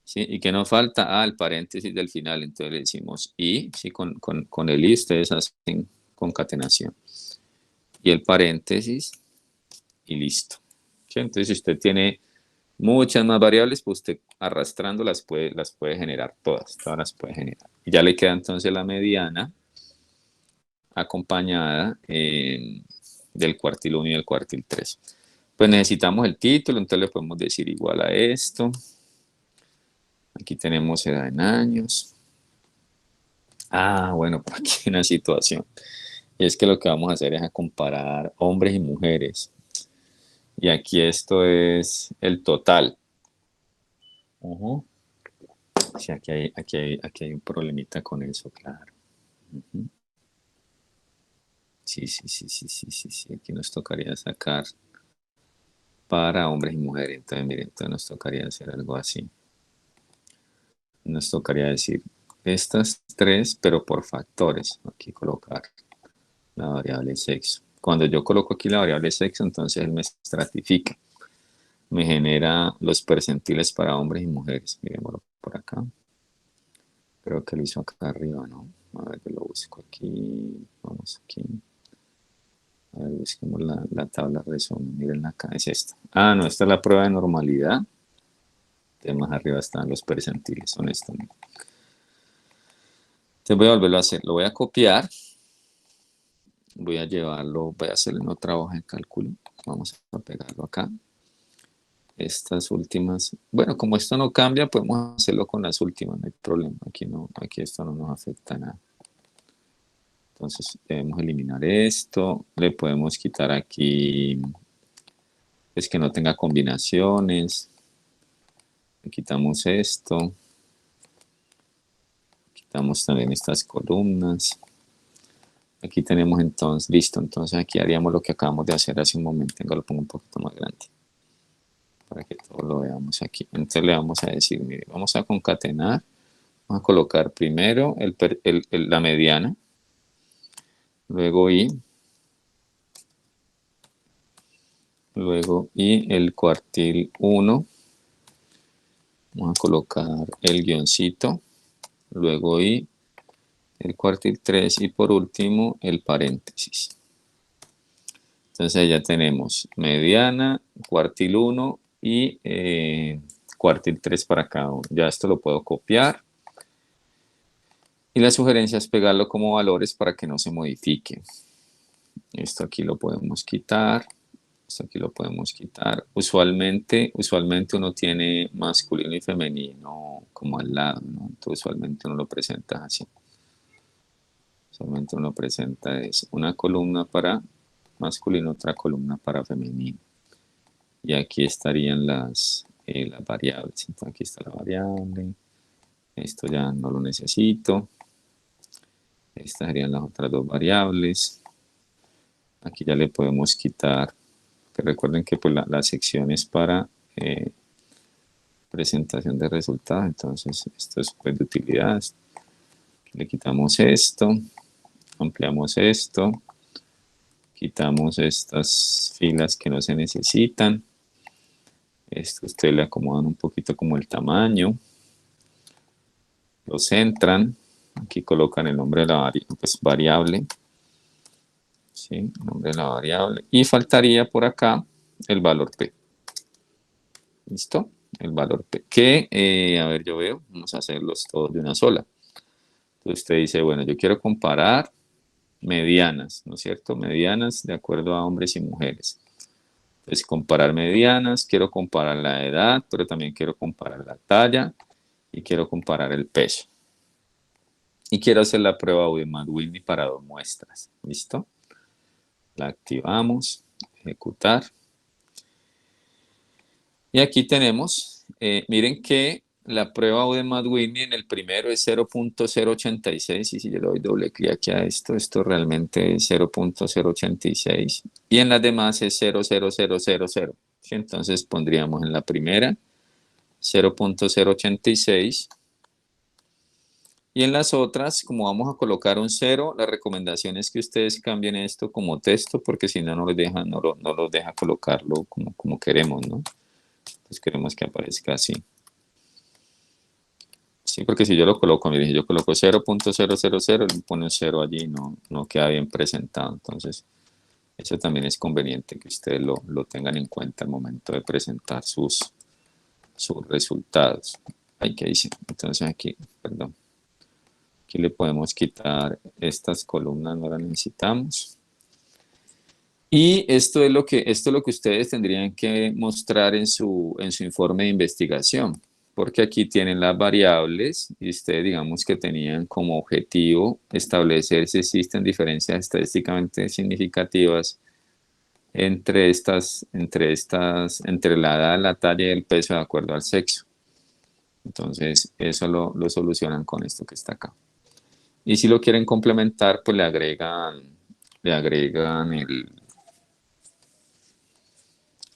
A: ¿Sí? ¿Y qué nos falta? El paréntesis del final. Entonces le decimos y, ¿sí? Con el y ustedes hacen concatenación. Y el paréntesis y listo. ¿Sí? Entonces, si usted tiene muchas más variables, pues usted arrastrando las puede generar todas las puede generar. Y ya le queda entonces la mediana acompañada del cuartil 1 y del cuartil 3. Pues necesitamos el título, entonces le podemos decir igual a esto. Aquí tenemos edad en años. Bueno, por aquí hay una situación. Y es que lo que vamos a hacer es a comparar hombres y mujeres. Y aquí esto es el total. Sí, aquí hay un problemita con eso, claro. Sí. Aquí nos tocaría sacar para hombres y mujeres. Entonces, miren, entonces nos tocaría hacer algo así. Nos tocaría decir estas tres, pero por factores. Aquí colocar la variable sexo. Cuando yo coloco aquí la variable sexo, entonces él me estratifica. Me genera los percentiles para hombres y mujeres. Miremoslo por acá. Creo que lo hizo acá arriba, ¿no? A ver, yo lo busco aquí. Vamos aquí. A ver, busquemos la tabla resumen. Miren acá, es esta. No, esta es la prueba de normalidad. De más arriba están los percentiles, honestamente. Entonces voy a volverlo a hacer. Lo voy a copiar. Voy a llevarlo, voy a hacerle en otra hoja de cálculo. Vamos a pegarlo acá. Estas últimas, bueno, como esto no cambia, podemos hacerlo con las últimas, no hay problema. Aquí no, aquí esto no nos afecta nada. Entonces debemos eliminar esto. Le podemos quitar aquí, pues que no tenga combinaciones. Le quitamos esto. Quitamos también estas columnas. Aquí tenemos entonces, listo, entonces aquí haríamos lo que acabamos de hacer hace un momento. Venga, lo pongo un poquito más grande para que todo lo veamos aquí. Entonces le vamos a decir, mire, vamos a concatenar, vamos a colocar primero la mediana, luego y el cuartil 1, vamos a colocar el guioncito, luego y el cuartil 3 y por último el paréntesis. Entonces ya tenemos mediana, cuartil 1 y cuartil 3 para cada uno. Ya esto lo puedo copiar. Y la sugerencia es pegarlo como valores para que no se modifique. Esto aquí lo podemos quitar. Esto aquí lo podemos quitar. Usualmente uno tiene masculino y femenino como al lado, ¿no? Entonces usualmente uno lo presenta así. Usualmente uno lo presenta es una columna para masculino, otra columna para femenino. Y aquí estarían las variables. Entonces aquí está la variable. Esto ya no lo necesito. Estas serían las otras dos variables. Aquí ya le podemos quitar. Que recuerden que pues, la sección es para presentación de resultados. Entonces esto es pues, de utilidad. Le quitamos esto. Ampliamos esto. Quitamos estas filas que no se necesitan. Esto ustedes le acomodan un poquito como el tamaño. Lo centran. Aquí colocan el nombre de la variable. ¿Sí? Nombre de la variable. Y faltaría por acá el valor P. ¿Listo? El valor P. Que, a ver, yo veo. Vamos a hacerlos todos de una sola. Entonces usted dice, bueno, yo quiero comparar medianas, ¿no es cierto? Medianas de acuerdo a hombres y mujeres. Entonces, comparar medianas, quiero comparar la edad, pero también quiero comparar la talla y quiero comparar el peso. Y quiero hacer la prueba Udemy para 2 muestras. ¿Listo? La activamos, ejecutar. Y aquí tenemos, miren que la prueba Udemy en el primero es 0.086 y si yo le doy doble clic aquí a esto realmente es 0.086 y en las demás es 0.0000. ¿Sí? Entonces pondríamos en la primera 0.086 y en las otras, como vamos a colocar un 0, la recomendación es que ustedes cambien esto como texto porque si no, no los deja colocarlo como queremos, ¿no? Entonces queremos que aparezca así. Sí, porque si yo lo coloco, mire, si yo coloco 0.000, le pone un 0 allí, no queda bien presentado. Entonces, eso también es conveniente que ustedes lo tengan en cuenta al momento de presentar sus resultados. Ahí que dice. Entonces aquí, perdón. Aquí le podemos quitar estas columnas, no las necesitamos. Y esto es lo que ustedes tendrían que mostrar en su informe de investigación, porque aquí tienen las variables y ustedes digamos que tenían como objetivo establecer si existen diferencias estadísticamente significativas entre la edad, la talla y el peso de acuerdo al sexo. Entonces, eso lo solucionan con esto que está acá. Y si lo quieren complementar, pues le agregan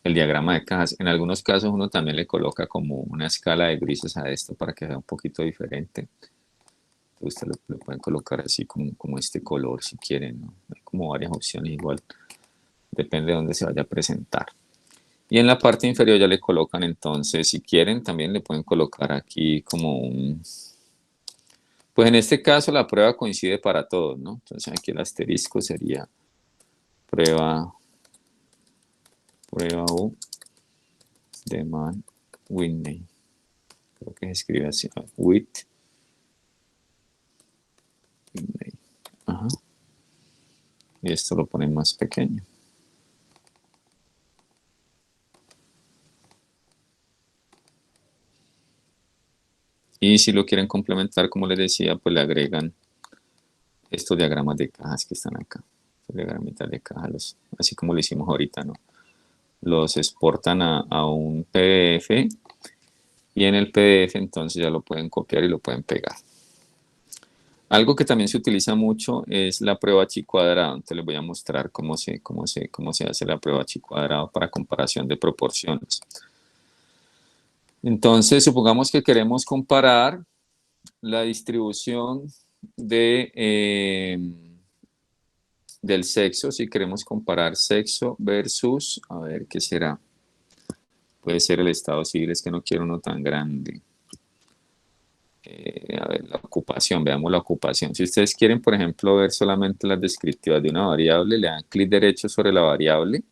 A: el diagrama de cajas. En algunos casos uno también le coloca como una escala de grises a esto para que sea un poquito diferente. Usted lo pueden colocar así como este color si quieren, ¿no? Hay como varias opciones igual. Depende de dónde se vaya a presentar. Y en la parte inferior ya le colocan entonces, si quieren, también le pueden colocar aquí como un... Pues en este caso la prueba coincide para todos, ¿no? Entonces aquí el asterisco sería prueba U de Man Whitney. Creo que se escribe así, Whitney. Ajá. Y esto lo ponen más pequeño. Y si lo quieren complementar, como les decía, pues le agregan estos diagramas de cajas que están acá. Estos diagramitas de cajas, así como lo hicimos ahorita, ¿no? Los exportan a un PDF y en el PDF entonces ya lo pueden copiar y lo pueden pegar. Algo que también se utiliza mucho es la prueba chi cuadrado. Entonces les voy a mostrar cómo se hace la prueba chi cuadrado para comparación de proporciones. Entonces, supongamos que queremos comparar la distribución del sexo. Si queremos comparar sexo versus, a ver, ¿qué será? Puede ser el estado civil, es que no quiero uno tan grande. A ver, la ocupación, veamos la ocupación. Si ustedes quieren, por ejemplo, ver solamente las descriptivas de una variable, le dan clic derecho sobre la variable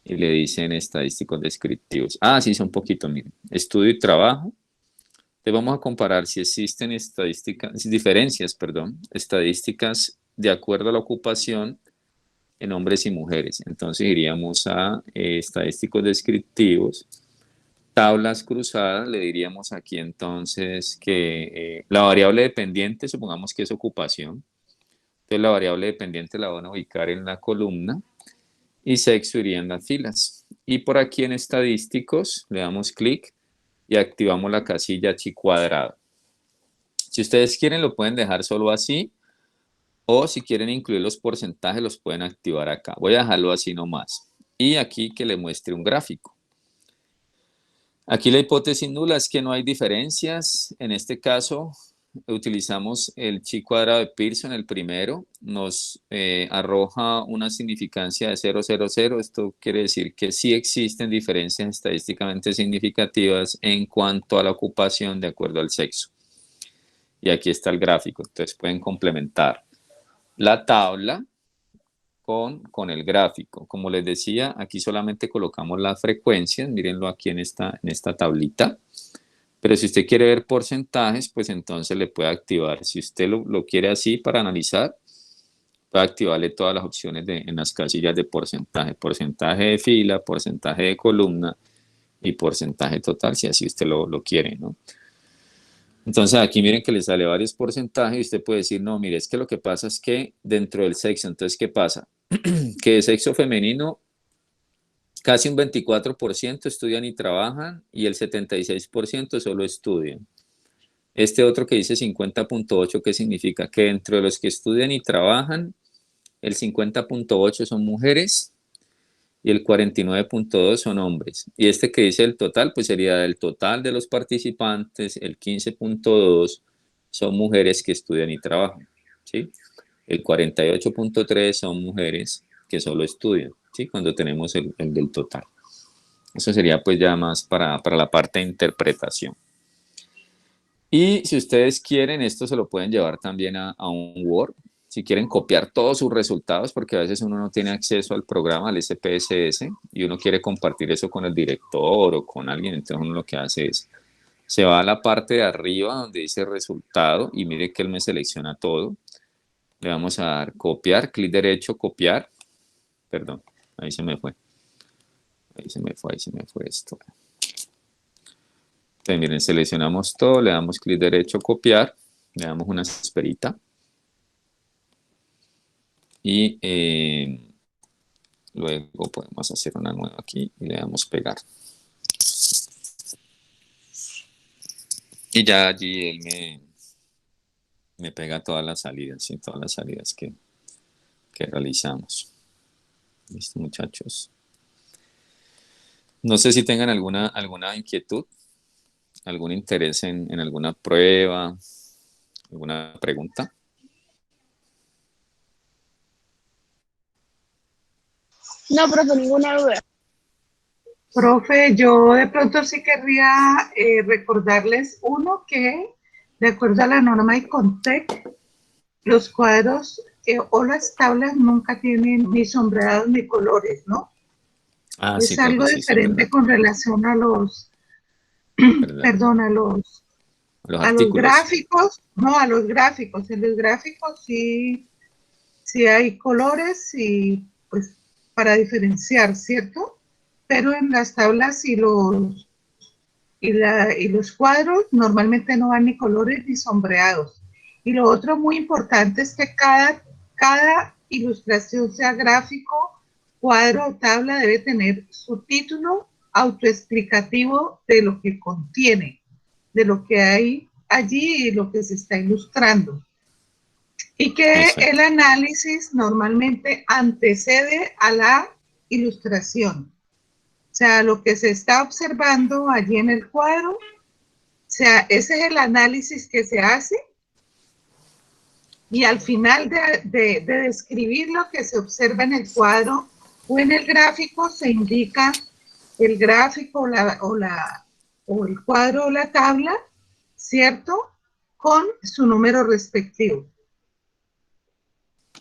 A: y le dicen estadísticos descriptivos. Ah, sí, son poquitos, miren. Estudio y trabajo. Entonces vamos a comparar si existen diferencias, estadísticas de acuerdo a la ocupación en hombres y mujeres. Entonces iríamos a estadísticos descriptivos, tablas cruzadas, le diríamos aquí entonces que la variable dependiente, supongamos que es ocupación, entonces la variable dependiente la van a ubicar en la columna y sexo iría en las filas. Y por aquí en estadísticos le damos clic y activamos la casilla chi cuadrado. Si ustedes quieren lo pueden dejar solo así o si quieren incluir los porcentajes los pueden activar acá. Voy a dejarlo así nomás. Y aquí que le muestre un gráfico. Aquí la hipótesis nula es que no hay diferencias. En este caso utilizamos el chi cuadrado de Pearson, el primero. Nos arroja una significancia de 0,00. Esto quiere decir que sí existen diferencias estadísticamente significativas en cuanto a la ocupación de acuerdo al sexo. Y aquí está el gráfico. Entonces pueden complementar la tabla con el gráfico. Como les decía, aquí solamente colocamos las frecuencias, mírenlo aquí en esta tablita, pero si usted quiere ver porcentajes, pues entonces le puede activar, si usted lo quiere así para analizar, puede activarle todas las opciones en las casillas de porcentaje de fila, porcentaje de columna y porcentaje total, si así usted lo quiere, ¿no? Entonces aquí miren que le sale varios porcentajes y usted puede decir, no, mire, es que lo que pasa es que dentro del sexo, entonces, ¿qué pasa? Que de sexo femenino casi un 24% estudian y trabajan y el 76% solo estudian. Este otro que dice 50.8, ¿qué significa? Que dentro de los que estudian y trabajan, el 50.8 son mujeres y el 49.2 son hombres. Y este que dice el total, pues sería el total de los participantes, el 15.2 son mujeres que estudian y trabajan, ¿sí? El 48.3 son mujeres que solo estudian, ¿sí? Cuando tenemos el del total. Eso sería pues ya más para la parte de interpretación. Y si ustedes quieren, esto se lo pueden llevar también a un Word. Si quieren copiar todos sus resultados, porque a veces uno no tiene acceso al programa, al SPSS, y uno quiere compartir eso con el director o con alguien, entonces uno lo que hace es, se va a la parte de arriba donde dice resultado, y mire que él me selecciona todo. Le vamos a dar copiar, clic derecho, copiar. Perdón, ahí se me fue. Ahí se me fue esto. Entonces, miren, seleccionamos todo, le damos clic derecho, copiar, le damos una esperita. Y luego podemos hacer una nueva aquí y le damos pegar. Y ya allí él me pega todas las salidas, ¿sí? Todas las salidas que realizamos. ¿Listo, muchachos? No sé si tengan alguna inquietud, algún interés en alguna prueba, alguna pregunta.
C: No, profe, ninguna duda.
B: Profe, yo de pronto sí querría recordarles uno que, de acuerdo a la norma ICONTEC, los cuadros o las tablas nunca tienen ni sombreados ni colores, ¿no?
A: Ah, sí,
B: Es
A: profe,
B: algo
A: sí, eso es verdad.
B: diferente con relación a los,
A: ¿Verdad?
B: perdón,
A: Los
B: a los
A: artículos.
B: gráficos, no, a los gráficos. En los gráficos sí hay colores y pues para diferenciar, ¿cierto? Pero en las tablas y y los cuadros normalmente no van ni colores ni sombreados. Y lo otro muy importante es que cada ilustración, sea gráfico, cuadro o tabla, debe tener su título autoexplicativo de lo que contiene, de lo que hay allí y lo que se está ilustrando. Y que
A: Exacto.
B: el análisis normalmente antecede a la ilustración. O sea, lo que se está observando allí en el cuadro, o sea, ese es el análisis que se hace y al final de describir lo que se observa en el cuadro o en el gráfico, se indica el gráfico o el cuadro o la tabla, ¿cierto? Con su número respectivo.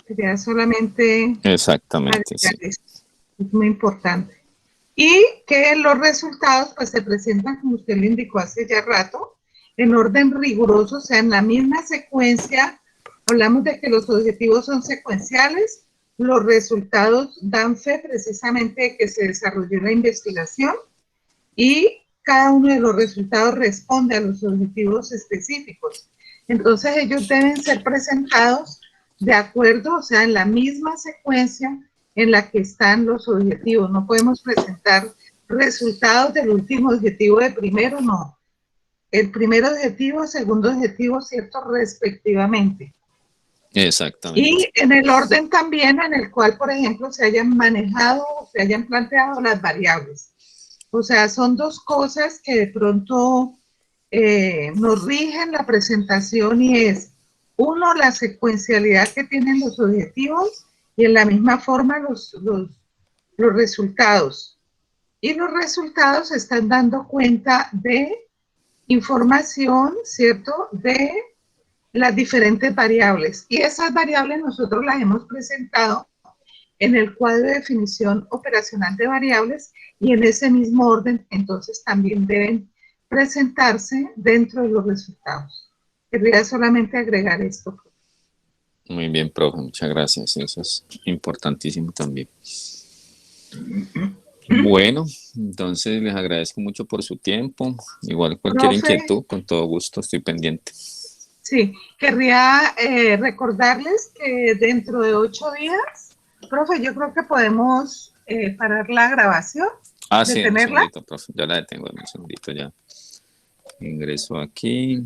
B: Sería solamente
A: Exactamente, sí.
B: agregar esto. Es muy importante. Y que los resultados pues se presentan, como usted lo indicó hace ya rato, en orden riguroso, o sea, en la misma secuencia. Hablamos de que los objetivos son secuenciales, los resultados dan fe precisamente de que se desarrolló la investigación y cada uno de los resultados responde a los objetivos específicos. Entonces ellos deben ser presentados de acuerdo, o sea, en la misma secuencia en la que están los objetivos. No podemos presentar resultados del último objetivo de primero, no. El primer objetivo, segundo objetivo, ¿cierto? Respectivamente.
A: Exactamente.
B: Y en el orden también en el cual, por ejemplo, se hayan manejado, se hayan planteado las variables. O sea, son dos cosas que de pronto nos rigen la presentación y es, uno, la secuencialidad que tienen los objetivos y en la misma forma los resultados. Y los resultados están dando cuenta de información, ¿cierto?, de las diferentes variables. Y esas variables nosotros las hemos presentado en el cuadro de definición operacional de variables y en ese mismo orden, entonces también deben presentarse dentro de los resultados. Quería solamente agregar esto.
A: Muy bien, profe, muchas gracias. Eso es importantísimo también. Bueno, entonces les agradezco mucho por su tiempo. Igual cualquier
B: Profe,
A: inquietud, con todo gusto estoy pendiente.
B: sí, querría recordarles que dentro de 8 días, profe, yo creo que podemos parar la grabación,
A: Ah, sí, dame un
B: detenerla.
A: segundito, profe. Ya la detengo, dame un segundito ya. Ingreso aquí.